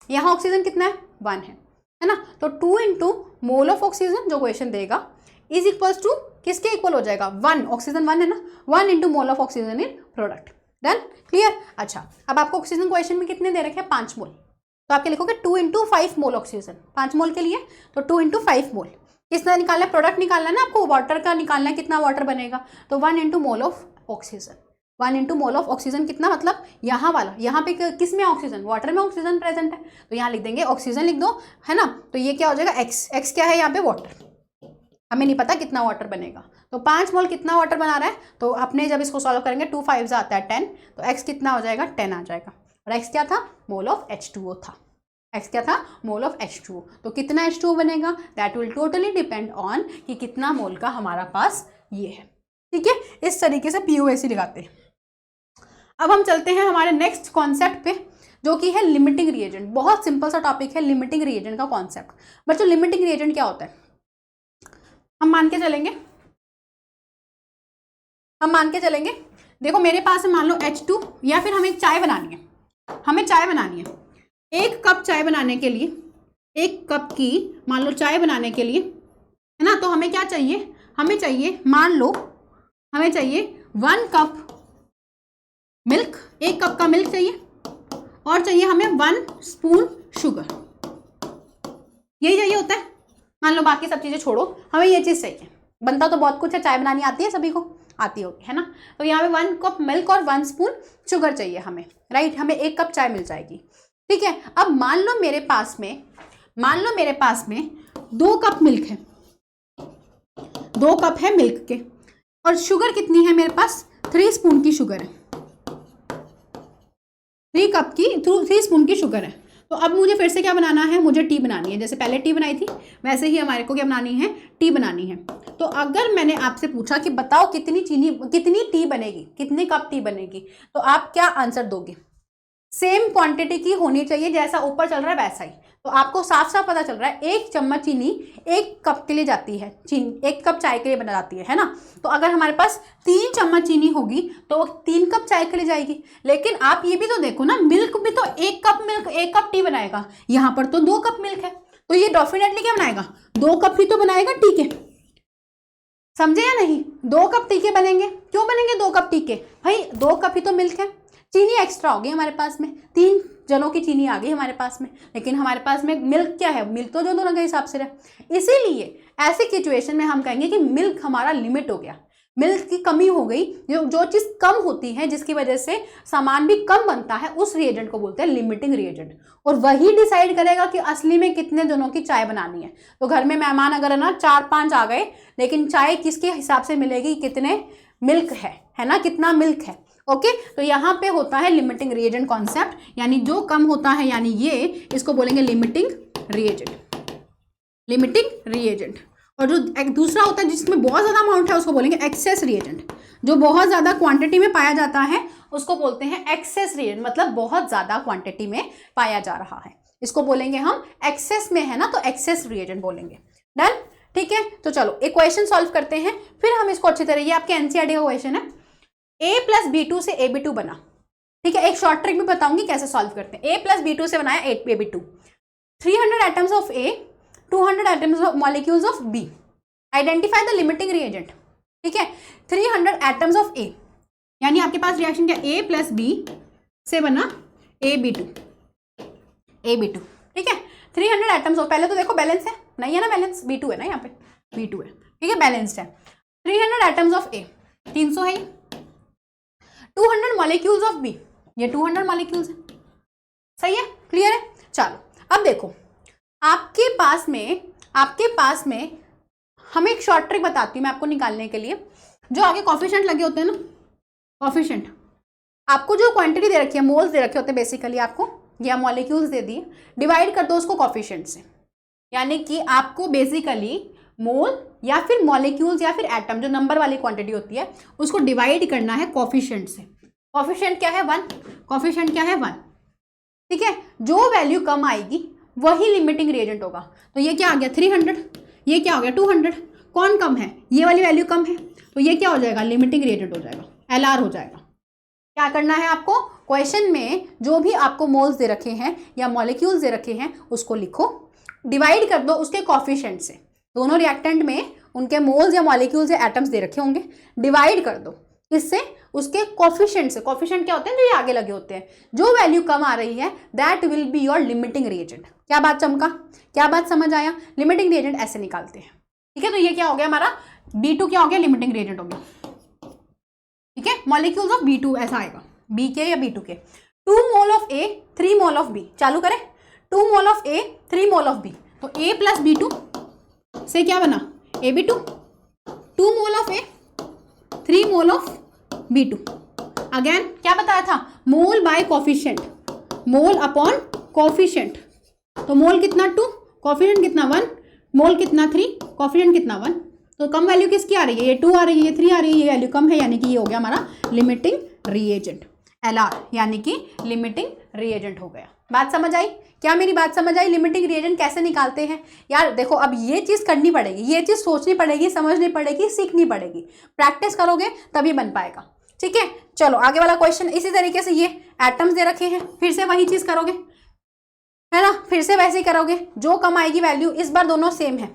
यहाँ ऑक्सीजन कितना है 1 है ना। तो 2 इंटू मोल ऑफ ऑक्सीजन जो क्वेश्चन देगा इज इक्वल्स टू किसके इक्वल हो जाएगा 1, ऑक्सीजन 1 है ना, 1 into mole of oxygen in product. Done, clear. अच्छा, अब आपको ऑक्सीजन क्वेश्चन में कितने दे रखे हैं 5 मोल, तो आपके लिखोगे 2 इंटू 5 मोल ऑक्सीजन, 5 मोल के लिए तो 2 इंटू 5 मोल। कितना निकालना है? प्रोडक्ट निकालना है ना आपको, वाटर का निकालना है, कितना वाटर बनेगा, तो 1 into mole of oxygen, 1 into mole of oxygen कितना, मतलब यहाँ वाला, यहाँ पे किस में ऑक्सीजन, वाटर में ऑक्सीजन प्रेजेंट है, तो यहाँ लिख देंगे ऑक्सीजन लिख दो, है ना। तो ये क्या हो जाएगा x क्या है यहाँ पे वाटर, हमें नहीं पता कितना वाटर बनेगा। तो 5 मोल कितना वाटर बना रहा है, तो अपने जब इसको सॉल्व करेंगे 2 5 आता है 10, तो x कितना हो जाएगा 10 आ जाएगा। और x क्या था? मोल ऑफ H2O था। x क्या था? Mole of H2O। तो कितना H2O बनेगा, that will totally depend on कि कितना मोल का हमारा पास ये है, ठीक है। इस तरीके से पीओएसी लगाते हैं। अब हम चलते हैं हमारे नेक्स्ट कॉन्सेप्ट पे, जो कि है लिमिटिंग रिएजेंट। बहुत सिंपल सा टॉपिक है लिमिटिंग रिएजेंट का कॉन्सेप्ट। बच्चों लिमिटिंग रिएजेंट क्या होता है? हम मान के चलेंगे, देखो मेरे पास है मान लो H2, या फिर हमें चाय बनानी है, 1 कप चाय बनाने के लिए, 1 कप की मान लो चाय बनाने के लिए, है ना। तो हमें क्या चाहिए, हमें चाहिए मान लो हमें चाहिए 1 कप मिल्क, 1 कप का मिल्क चाहिए, और चाहिए हमें 1 स्पून शुगर, यही चाहिए होता है। मान लो बाकी सब चीज़ें छोड़ो, हमें ये चीज़ चाहिए। बनता तो बहुत कुछ है, चाय बनानी आती है, सभी को आती होगी, है ना। तो यहाँ पे 1 कप मिल्क और 1 स्पून शुगर चाहिए हमें, राइट। हमें 1 कप चाय मिल जाएगी, ठीक है। अब मान लो मेरे पास में 2 कप मिल्क है, 2 कप है मिल्क के, और शुगर कितनी है मेरे पास, 3 स्पून की शुगर है, 3 स्पून की शुगर है। तो अब मुझे फिर से क्या बनाना है, मुझे टी बनानी है। जैसे पहले टी बनाई थी वैसे ही हमारे को क्या बनानी है, टी बनानी है। तो अगर मैंने आपसे पूछा कि बताओ कितनी टी बनेगी, कितने कप टी बनेगी, तो आप क्या आंसर दोगे? सेम क्वांटिटी की होनी चाहिए, जैसा ऊपर चल रहा है वैसा ही। तो आपको साफ साफ पता चल रहा है 1 चम्मच चीनी 1 कप के लिए जाती है, चीनी 1 कप चाय के लिए बना जाती है ना। तो अगर हमारे पास 3 चम्मच चीनी होगी तो वो 3 कप चाय के लिए जाएगी। लेकिन आप ये भी तो देखो ना, मिल्क भी तो 1 कप मिल्क 1 कप टी बनाएगा, यहाँ पर तो 2 कप मिल्क है, तो ये डेफिनेटली क्या बनाएगा, 2 कप ही तो बनाएगा टी के। समझे या नहीं? 2 कप टी के बनेंगे। क्यों बनेंगे 2 कप टी के? भाई 2 कप ही तो मिल्क है, चीनी एक्स्ट्रा हो गई हमारे पास में, 3 जनों की चीनी आ गई हमारे पास में, लेकिन हमारे पास में मिल्क क्या है, मिल्क तो जो दोनों के हिसाब से रहे। इसीलिए ऐसी सिचुएशन में हम कहेंगे कि मिल्क हमारा लिमिट हो गया, मिल्क की कमी हो गई। जो चीज़ कम होती है जिसकी वजह से सामान भी कम बनता है, उस रिएजेंट को बोलते हैं लिमिटिंग रिएजेंट। और वही डिसाइड करेगा कि असली में कितने जनों की चाय बनानी है। तो घर में मेहमान अगर है ना 4-5 आ गए, लेकिन चाय किसके हिसाब से मिलेगी, कितने मिल्क है ना, कितना मिल्क है। ओके, तो यहाँ पे होता है लिमिटिंग रिएजेंट कॉन्सेप्ट, यानी जो कम होता है, यानी ये इसको बोलेंगे लिमिटिंग रिएजेंट। और जो एक दूसरा होता है जिसमें बहुत ज़्यादा अमाउंट है, उसको बोलेंगे एक्सेस रिएजेंट। जो बहुत ज़्यादा क्वांटिटी में पाया जाता है उसको बोलते हैं एक्सेस रिएजेंट, मतलब बहुत ज़्यादा क्वांटिटी में पाया जा रहा है, इसको बोलेंगे हम एक्सेस में है ना, तो एक्सेस रिएजेंट बोलेंगे। डन, ठीक है। तो चलो एक क्वेश्चन सॉल्व करते हैं, फिर हम इसको अच्छी तरह, ये आपके एनसीईआरटी का क्वेश्चन है, A+B2 से AB2 बना, ठीक है। एक शॉर्ट ट्रिक भी बताऊंगी कैसे सॉल्व करते हैं। A+B2 से बनाया AB2, 300 atoms of A, 200 atoms of molecules of B, identify the limiting reagent, ठीक है। 300 एटम्स ऑफ A, यानी आपके पास रिएक्शन क्या, A+B से बना AB2, ठीक है। 300 एटम्स ऑफ, पहले तो देखो बैलेंस है, नहीं है ना बैलेंस, B2 है ना यहाँ पे, B2 है, ठीक है, बैलेंस्ड है। 300 एटम्स ऑफ A, 300 है। 200 मॉलिक्यूल्स ऑफ B, ये 200 मॉलिक्यूल्स है, सही है, क्लियर है। चलो अब देखो, आपके पास में हम एक शॉर्ट ट्रिक बताती हूँ मैं आपको निकालने के लिए। जो आगे कॉफिशिएंट लगे होते हैं ना, कॉफिशिएंट, आपको जो क्वांटिटी दे रखी है, मोल्स दे रखे होते हैं बेसिकली आपको, या मॉलिक्यूल्स दे दिए, डिवाइड कर दो उसको कॉफिशिएंट से, यानी कि आपको बेसिकली मोल या फिर मॉलिक्यूल्स या फिर एटम, जो नंबर वाली क्वांटिटी होती है, उसको डिवाइड करना है कॉफिशिएंट से। कॉफिशिएंट क्या है 1, कॉफिशिएंट क्या है 1, ठीक है। जो वैल्यू कम आएगी वही लिमिटिंग रिएजेंट होगा। तो ये क्या आ गया 300, ये क्या हो गया 200, कौन कम है, ये वाली वैल्यू कम है, तो ये क्या हो जाएगा, लिमिटिंग रिएजेंट हो जाएगा, LR हो जाएगा। क्या करना है आपको, क्वेश्चन में जो भी आपको मोल्स दे रखे हैं या मॉलिक्यूल्स दे रखे हैं उसको लिखो, डिवाइड कर दो उसके कॉफिशिएंट से। दोनों रिएक्टेंट में उनके मोल्स या मॉलिक्यूल्स या एटम्स दे रखे होंगे, डिवाइड कर दो किससे, उसके कॉफिशिएंट से। कॉफिशिएंट क्या होते हैं, जो ये आगे लगे होते हैं। जो वैल्यू कम आ रही है that will be your limiting reagent. क्या बात चमका, क्या बात समझ आया, लिमिटिंग रिएजेंट ऐसे निकालते हैं, ठीक है। तो ये क्या हो गया हमारा B2 क्या हो गया, लिमिटिंग रिएजेंट हो गया, ठीक है। मॉलिक्यूल्स ऑफ B2 ऐसा आएगा, B के या B2 के। 2 mole of A, 3 mole of B, चालू करें, 2 mole of A, 3 mole of B, तो A+B2 से क्या बना AB2, 2 mole of A, 3 mole of B2। Again क्या बताया था, mole by coefficient, mole upon coefficient. तो मोल कितना 2, कॉफिशिएंट कितना 1, मोल कितना 3, कॉफिशिएंट कितना 1। तो कम वैल्यू किसकी आ रही है, ये 2 आ रही है, ये 3 आ रही है, ये वैल्यू कम है, यानी कि ये हो गया हमारा लिमिटिंग रिएजेंट, LR, यानी कि लिमिटिंग रिएजेंट हो गया। बात समझ आई, क्या मेरी बात समझ आई। लिमिटिंग रिएजेंट कैसे निकालते हैं यार, देखो अब ये चीज़ करनी पड़ेगी, ये चीज़ सोचनी पड़ेगी, समझनी पड़ेगी, सीखनी पड़ेगी, प्रैक्टिस करोगे तभी बन पाएगा, ठीक है। चलो आगे वाला क्वेश्चन, इसी तरीके से ये एटम्स दे रखे हैं, फिर से वही चीज़ करोगे, है ना, फिर से वैसे ही करोगे, जो कम आएगी वैल्यू, इस बार दोनों सेम है।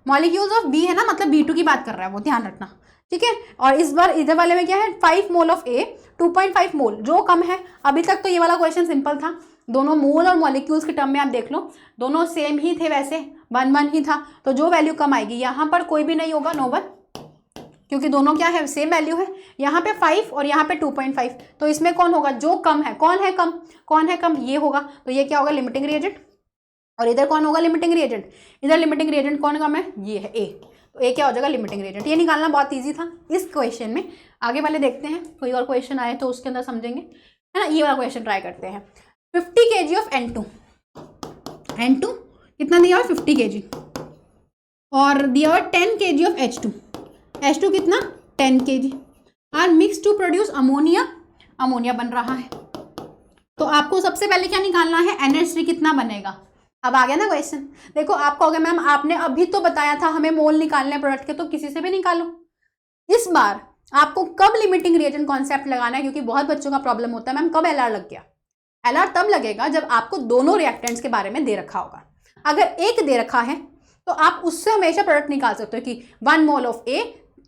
मॉलिक्यूल्स ऑफ B है ना, मतलब B2 की बात कर रहा है वो, ध्यान रखना, ठीक है। और इस बार इधर वाले में क्या है, 5 मोल ऑफ A, 2.5 मोल, जो कम है। अभी तक तो ये वाला क्वेश्चन सिंपल था, दोनों मोल और मॉलिक्यूल्स के टर्म में आप देख लो, दोनों सेम ही थे, वैसे 1 ही था। तो जो वैल्यू कम आएगी, यहाँ पर कोई भी नहीं होगा, नो 1, क्योंकि दोनों क्या है, सेम वैल्यू है। यहाँ पे 5 और यहाँ पे 2.5, तो इसमें कौन होगा, जो कम है। कौन है कम, कौन है कम, ये होगा। तो ये क्या होगा, लिमिटिंग रिएजेंट। और इधर कौन होगा, लिमिटिंग रिएजेंट। इधर लिमिटिंग रिएजेंट कौन कम है, ये है A, तो A क्या हो जाएगा, लिमिटिंग रिएजेंट। ये निकालना बहुत ईजी था इस क्वेश्चन में। आगे वाले देखते हैं, कोई और क्वेश्चन आए तो उसके अंदर समझेंगे, है ना। ये वाला क्वेश्चन ट्राई करते हैं। 50 kg ऑफ N2 कितना दिया हुआ, 50 kg, और दिया हुआ 10 kg ऑफ H2 कितना 10 kg, are mix to produce ammonia बन रहा है। तो आपको सबसे पहले क्या निकालना है, NH3 कितना बनेगा। अब आ गया ना क्वेश्चन। देखो आप कहोगे मैम आपने अभी तो बताया था हमें मोल निकालने प्रोडक्ट के, तो किसी से भी निकालो। इस बार आपको कब लिमिटिंग रिएजेंट कॉन्सेप्ट लगाना है, क्योंकि बहुत बच्चों का प्रॉब्लम होता है मैम कब LR लग गया। LR तब लगेगा जब आपको दोनों रिएक्टेंट्स के बारे में दे रखा होगा। अगर एक दे रखा है तो आप उससे हमेशा प्रोडक्ट निकाल सकते हो कि 1 मोल of A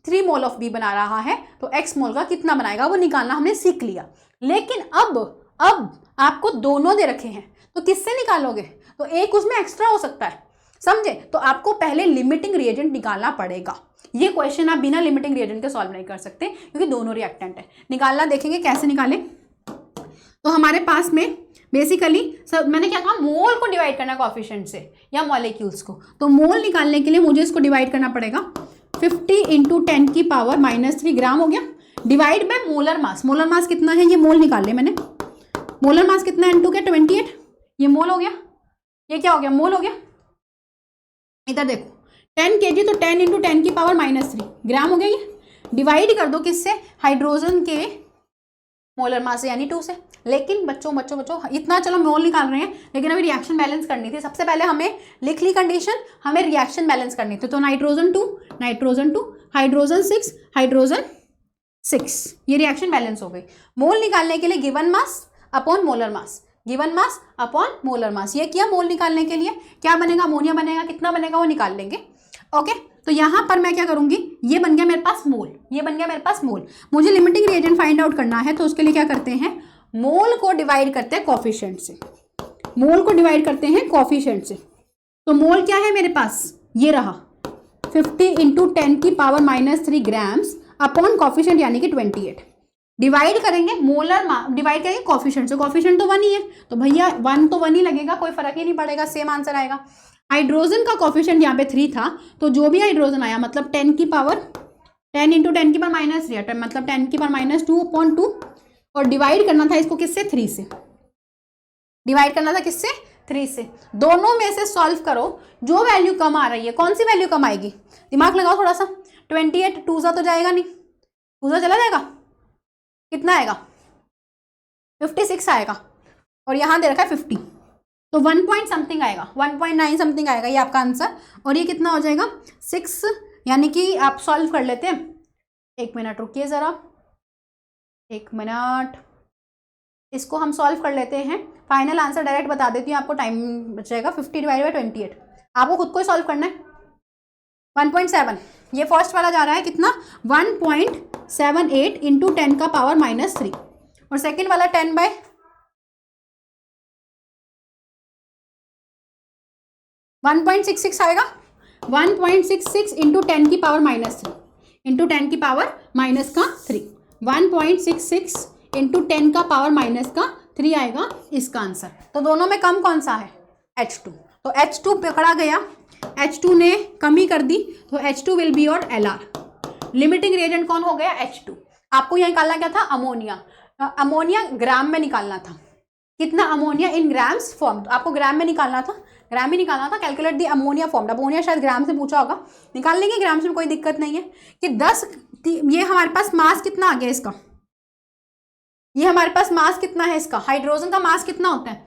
3 mole of B बना रहा है, तो X मोल का कितना बनाएगा वो निकालना हमने सीख लिया। लेकिन अब आपको दोनों दे रखे हैं, तो किससे निकालोगे, तो एक उसमें एक्स्ट्रा हो सकता है, समझे। तो आपको पहले लिमिटिंग रिएजेंट निकालना पड़ेगा। ये क्वेश्चन आप बिना लिमिटिंग रिएजेंट के सॉल्व नहीं कर सकते, क्योंकि दोनों रिएक्टेंट है। निकालना देखेंगे कैसे निकाले। तो हमारे पास में बेसिकली सब मैंने क्या कहा, मोल को डिवाइड करना कॉफिशिएंट से या मॉलिक्यूल्स को। तो मोल निकालने के लिए मुझे इसको डिवाइड करना पड़ेगा। 50 × 10 की पावर -3 ग्राम हो गया, divide by molar mass. Molar mass कितना है, ये मोल निकाल ले मैंने। मोलर मास कितना है N2 के 28, ये मोल हो गया, ये क्या हो गया, मोल हो गया। इधर देखो 10 kg, तो 10 × 10 की पावर -3 ग्राम हो गया। ये डिवाइड कर दो किससे, हाइड्रोजन के मोलर मास यानी 2 से। लेकिन बच्चों इतना चलो मोल निकाल रहे हैं, लेकिन अभी रिएक्शन बैलेंस करनी थी। सबसे पहले हमें लिख ली कंडीशन, हमें रिएक्शन बैलेंस करनी थी। तो नाइट्रोजन 2, हाइड्रोजन 6, हाइड्रोजन 6, ये रिएक्शन बैलेंस हो गई। मोल निकालने के लिए given mass upon molar mass, given mass upon molar mass, ये किया मोल निकालने के लिए। क्या बनेगा, अमोनिया बनेगा, कितना बनेगा वो निकाल लेंगे। ओके, तो यहां पर मैं क्या करूंगी, ये बन गया मेरे पास मोल, ये बन गया मेरे पास मोल। मुझे लिमिटिंग रिएजेंट फाइंड आउट करना है, तो उसके लिए क्या करते हैं, मोल को डिवाइड करते हैं कोफिशिएंट से, मोल को डिवाइड करते हैं कोफिशिएंट से। तो मोल क्या है मेरे पास, ये रहा 50 इंटू 10 की पावर -3 ग्राम्स अपॉन कोफिशिएंट यानी कि 28। डिवाइड करेंगे मोलर, डिवाइड करेंगे कोफिशिएंट से, कोफिशिएंट तो 1 ही है, तो भैया 1 तो 1 ही लगेगा, कोई फर्क ही नहीं पड़ेगा, सेम आंसर आएगा। हाइड्रोजन का कोफिशिएंट यहाँ पे 3 था, तो जो भी हाइड्रोजन आया मतलब 10 की पावर 10 इंटू 10 की पावर -3 मतलब 10 की पावर -2 अपॉन 2, और डिवाइड करना था इसको किससे, 3 से, डिवाइड करना था किससे, 3 से। दोनों में से सॉल्व करो, जो वैल्यू कम आ रही है, कौन सी वैल्यू कम आएगी, दिमाग लगाओ थोड़ा सा। 28 2 सा तो जाएगा नहीं, 2 सा चला जाएगा, कितना आएगा, 56 आएगा, और यहाँ दे रखा है 50, तो 1 पॉइंट समथिंग आएगा, 1.9 समथिंग आएगा, ये आपका आंसर। और ये कितना हो जाएगा 6, यानी कि आप सॉल्व कर लेते हैं। 1 मिनट रुकिए ज़रा, 1 मिनट, इसको हम सॉल्व कर लेते हैं। फाइनल आंसर डायरेक्ट बता देती हूँ, आपको टाइम बचेगा। 50 डिवाइड बाई 28 आपको खुद को ही सॉल्व करना है। 1.7, ये फर्स्ट वाला जा रहा है कितना, 1.78 इंटू 10 का पावर -3, और सेकेंड वाला 10 बाय 1.66 आएगा, 1.66 इंटू 10 की पावर -3 इंटू 10 की पावर -3, 1.66 इंटू 10 का पावर -3 आएगा इसका आंसर। तो दोनों में कम कौन सा है, H2, तो H2 पकड़ा गया, H2 ने कमी कर दी, तो H2 will be your LR। Limiting reagent कौन हो गया, H2। आपको यहाँ निकालना क्या था, अमोनिया, अमोनिया ग्राम में निकालना था, कितना अमोनिया इन ग्राम्स फॉर्म, आपको ग्राम में निकालना था, ग्राम में निकालना था। Calculate the ammonia form, ammonia शायद ग्राम से पूछा होगा, निकाल लेंगे ग्राम से, कोई दिक्कत नहीं है। कि 10, ये हमारे पास मास कितना आ गया इसका, ये हमारे पास मास कितना है इसका, हाइड्रोजन का मास कितना होता है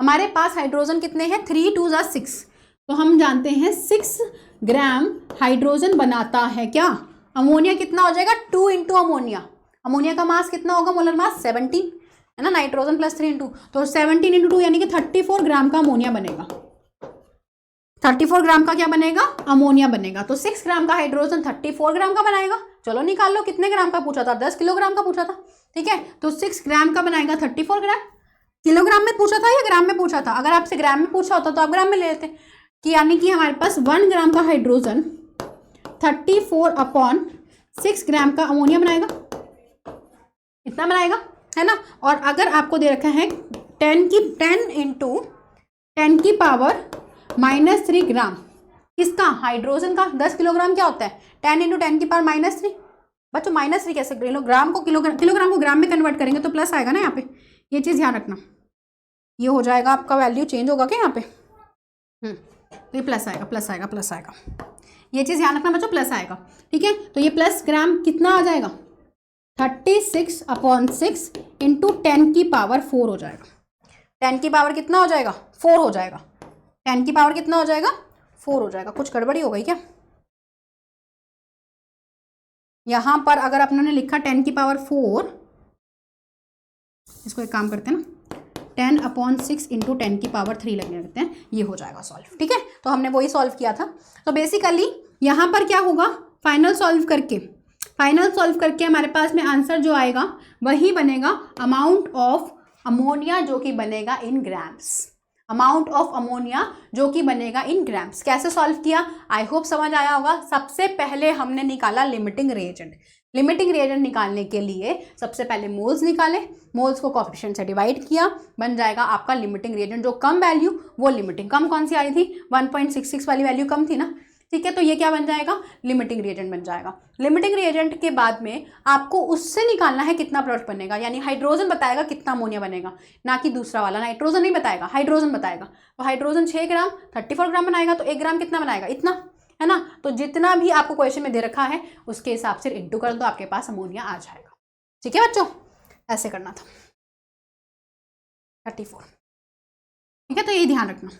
हमारे पास, हाइड्रोजन कितने हैं, 3 2 6, तो हम जानते हैं 6 ग्राम हाइड्रोजन बनाता है क्या, अमोनिया कितना हो जाएगा 2 इंटू अमोनिया, अमोनिया का मास कितना होगा, मोलर मास 17 है ना, नाइट्रोजन प्लस 3 इंटू, तो 17 इंटू 2 यानी कि 34 ग्राम का अमोनिया बनेगा, 34 ग्राम का क्या बनेगा, अमोनिया बनेगा। तो 6 ग्राम का हाइड्रोजन 34 ग्राम का बनाएगा। चलो निकाल लो, कितने ग्राम का पूछा था, 10 किलोग्राम का पूछा था, ठीक है, तो 6 ग्राम का बनाएगा 34 ग्राम। किलोग्राम में पूछा था या ग्राम में पूछा था, अगर आपसे ग्राम में पूछा होता तो आप ग्राम में ले लेते, कि यानी कि हमारे पास 1 ग्राम का हाइड्रोजन 34 अपॉन 6 ग्राम का अमोनिया बनाएगा, इतना बनाएगा, है ना। और अगर आपको दे रखा है 10 इंटू 10 की पावर -3 ग्राम, किसका, हाइड्रोजन का, 10 किलोग्राम क्या होता है, 10 इंटू 10 की पावर -3, बच्चों -3 कैसे, ग्राम को किलोग्राम को ग्राम में कन्वर्ट करेंगे तो प्लस आएगा ना यहाँ पे, ये चीज़ ध्यान रखना, ये हो जाएगा आपका वैल्यू चेंज होगा क्या यहाँ पे, तो ये प्लस आएगा, प्लस आएगा, प्लस आएगा, ये चीज़ ध्यान रखना बच्चों, प्लस आएगा, ठीक है। तो ये प्लस ग्राम कितना आ जाएगा, 36 अपॉन 6 इंटू 10 की पावर 4 हो जाएगा, 10 की पावर कितना हो जाएगा, 4 हो जाएगा, 10 की पावर कितना हो जाएगा, 4 हो जाएगा। कुछ गड़बड़ी हो गई क्या, यहाँ पर अगर अपने लिखा 10 की पावर 4, इसको एक काम करते हैं ना, 10 अपॉन 6 इंटू 10 की पावर 3 लगने लगते हैं, ये हो जाएगा सॉल्व, ठीक है। तो हमने वही सॉल्व किया था। तो बेसिकली यहाँ पर क्या होगा, फाइनल सॉल्व करके हमारे पास में आंसर जो आएगा वही बनेगा अमाउंट ऑफ अमोनिया जो कि बनेगा in grams, amount of ammonia जो कि बनेगा इन ग्राम्स। कैसे सॉल्व किया, आई होप समझ आया होगा। सबसे पहले हमने निकाला लिमिटिंग रिएजेंट। लिमिटिंग रिएजेंट निकालने के लिए सबसे पहले मोल्स निकाले, मोल्स को कोएफिशिएंट से डिवाइड किया, बन जाएगा आपका लिमिटिंग रिएजेंट। जो कम वैल्यू वो लिमिटिंग, कम कौन सी आई थी, 1.66 वाली वैल्यू कम थी ना, ठीक है। तो ये क्या बन जाएगा, लिमिटिंग रिएजेंट बन जाएगा। लिमिटिंग रिएजेंट के बाद में आपको उससे निकालना है कितना प्रोडक्ट बनेगा, यानी हाइड्रोजन बताएगा कितना अमोनिया बनेगा, ना कि दूसरा वाला नाइट्रोजन नहीं बताएगा, हाइड्रोजन बताएगा। तो हाइड्रोजन 6 ग्राम 34 ग्राम बनाएगा, तो 1 ग्राम कितना बनाएगा, इतना, है ना। तो जितना भी आपको क्वेश्चन में दे रखा है उसके हिसाब से इंटू कर दो, आपके पास अमोनिया आ जाएगा, ठीक है बच्चों। ऐसे करना था 34, ठीक है। तो यही ध्यान रखना।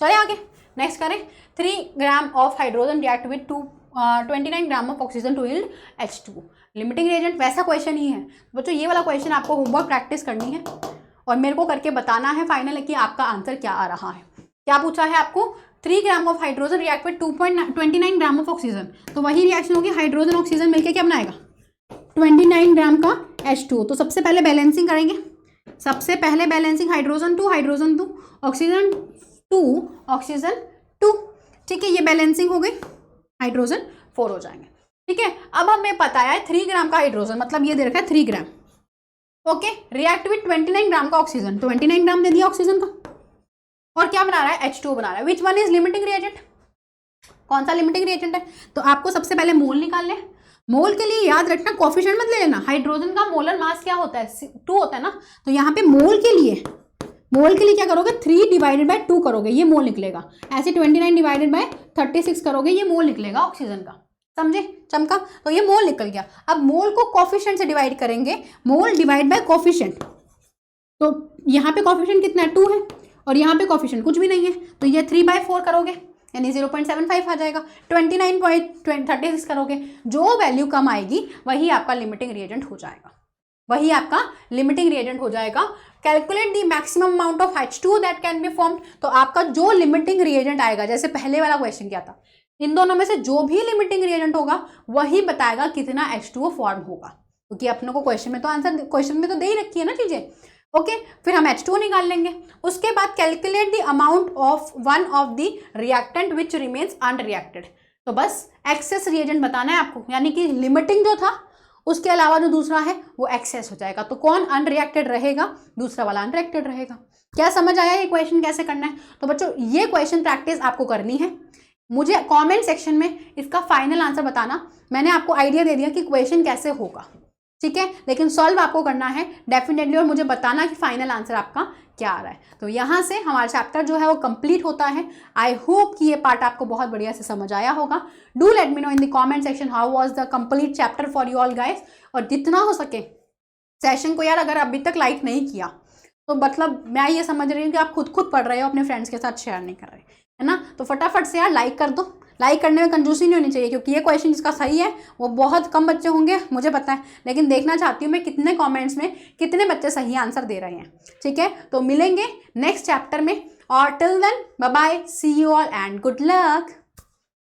चले आगे नेक्स्ट करें। 3 gram of hydrogen react with 2 29 gram of oxygen to yield H2। Limiting reagent वैसा क्वेश्चन ही है बच्चों, ये वाला क्वेश्चन आपको होमवर्क प्रैक्टिस करनी है और मेरे को करके बताना है फाइनल कि आपका आंसर क्या आ रहा है। क्या पूछा है आपको, 3 gram of hydrogen react with 2.29 gram of oxygen, तो वही रिएक्शन होगी, हाइड्रोजन ऑक्सीजन मिलकर क्या बनाएगा 29 ग्राम का H2। तो सबसे पहले बैलेंसिंग करेंगे, सबसे पहले बैलेंसिंग हाइड्रोजन 2 ऑक्सीजन 2 ऑक्सीजन 2, ठीक है, ये बैलेंसिंग हो गई, हाइड्रोजन 4 हो जाएंगे, ठीक है। अब हमें पता है 3 ग्राम का हाइड्रोजन, मतलब ये दे रखा है 3 ग्राम, ओके, रिएक्ट विद 29 ग्राम का ऑक्सीजन, 29 ग्राम दे दिया ऑक्सीजन का, और क्या बना रहा है H2 बना रहा है। Which one is limiting reagent, कौन सा लिमिटिंग रिएजेंट है, तो आपको सबसे पहले मोल निकाल लें। मोल के लिए याद रखना कोफिशिएंट मत ले लेना, हाइड्रोजन का मोलर मास क्या होता है 2 होता है ना, तो यहाँ पे मोल के लिए क्या करोगे 3 डिवाइडेड बाय 2 करोगे, ये मोल निकलेगा। ऐसे 29 डिवाइडेड बाय 36 करोगे, ये मोल निकलेगा ऑक्सीजन का, समझे, चमका, तो ये मोल निकल गया। अब मोल को कोफिशिएंट से डिवाइड करेंगे, मोल डिवाइड बाय कोफिशिएंट, तो यहाँ पे कोफिशिएंट कितना है 2 है और यहाँ पे कोफिशिएंट कुछ भी नहीं है, तो ये 3/4 करोगे यानी 0.75 आ जाएगा। 29.36 करोगे, जो वैल्यू कम आएगी वही आपका लिमिटिंग रिएजेंट हो जाएगा, वही आपका लिमिटिंग रिएजेंट हो जाएगा। Calculate the maximum amount of H2 that can be formed, तो आपका जो लिमिटिंग रिएजेंट आएगा, जैसे पहले वाला क्वेश्चन क्या था, इन दोनों में से जो भी लिमिटिंग रिएजेंट होगा वही बताएगा कितना H2O फॉर्म होगा, क्योंकि अपने को क्वेश्चन में तो आंसर, क्वेश्चन में तो दे ही रखी है ना चीजें, ओके। फिर हम H2O निकाल लेंगे, उसके बाद calculate the amount of one of the reactant which remains unreacted, तो बस एक्सेस रिएजेंट बताना है आपको, यानी कि लिमिटिंग जो था उसके अलावा जो दूसरा है वो एक्सेस हो जाएगा, तो कौन अनरिएक्टेड रहेगा, दूसरा वाला अनरिएक्टेड रहेगा। क्या समझ आया ये क्वेश्चन कैसे करना है, तो बच्चों ये क्वेश्चन प्रैक्टिस आपको करनी है, मुझे कमेंट सेक्शन में इसका फाइनल आंसर बताना, मैंने आपको आइडिया दे दिया कि क्वेश्चन कैसे होगा, ठीक है, लेकिन सॉल्व आपको करना है डेफिनेटली, और मुझे बताना कि फाइनल आंसर आपका क्या आ रहा है। तो यहाँ से हमारा चैप्टर जो है वो कंप्लीट होता है। आई होप कि ये पार्ट आपको बहुत बढ़िया से समझ आया होगा। Do let me know in the comment section how was the complete chapter for you all guys, और जितना हो सके सेशन को यार अगर अभी तक लाइक नहीं किया तो मतलब मैं ये समझ रही हूँ कि आप खुद पढ़ रहे हो, अपने फ्रेंड्स के साथ शेयर नहीं कर रहे, है ना, तो फटाफट से यार लाइक कर दो। लाइक करने में कंजूसी नहीं होनी चाहिए, क्योंकि ये क्वेश्चन जिसका सही है वो बहुत कम बच्चे होंगे मुझे पता है, लेकिन देखना चाहती हूँ मैं कितने कमेंट्स में कितने बच्चे सही आंसर दे रहे हैं, ठीक है। तो मिलेंगे नेक्स्ट चैप्टर में, और till then bye bye, see you all and good luck.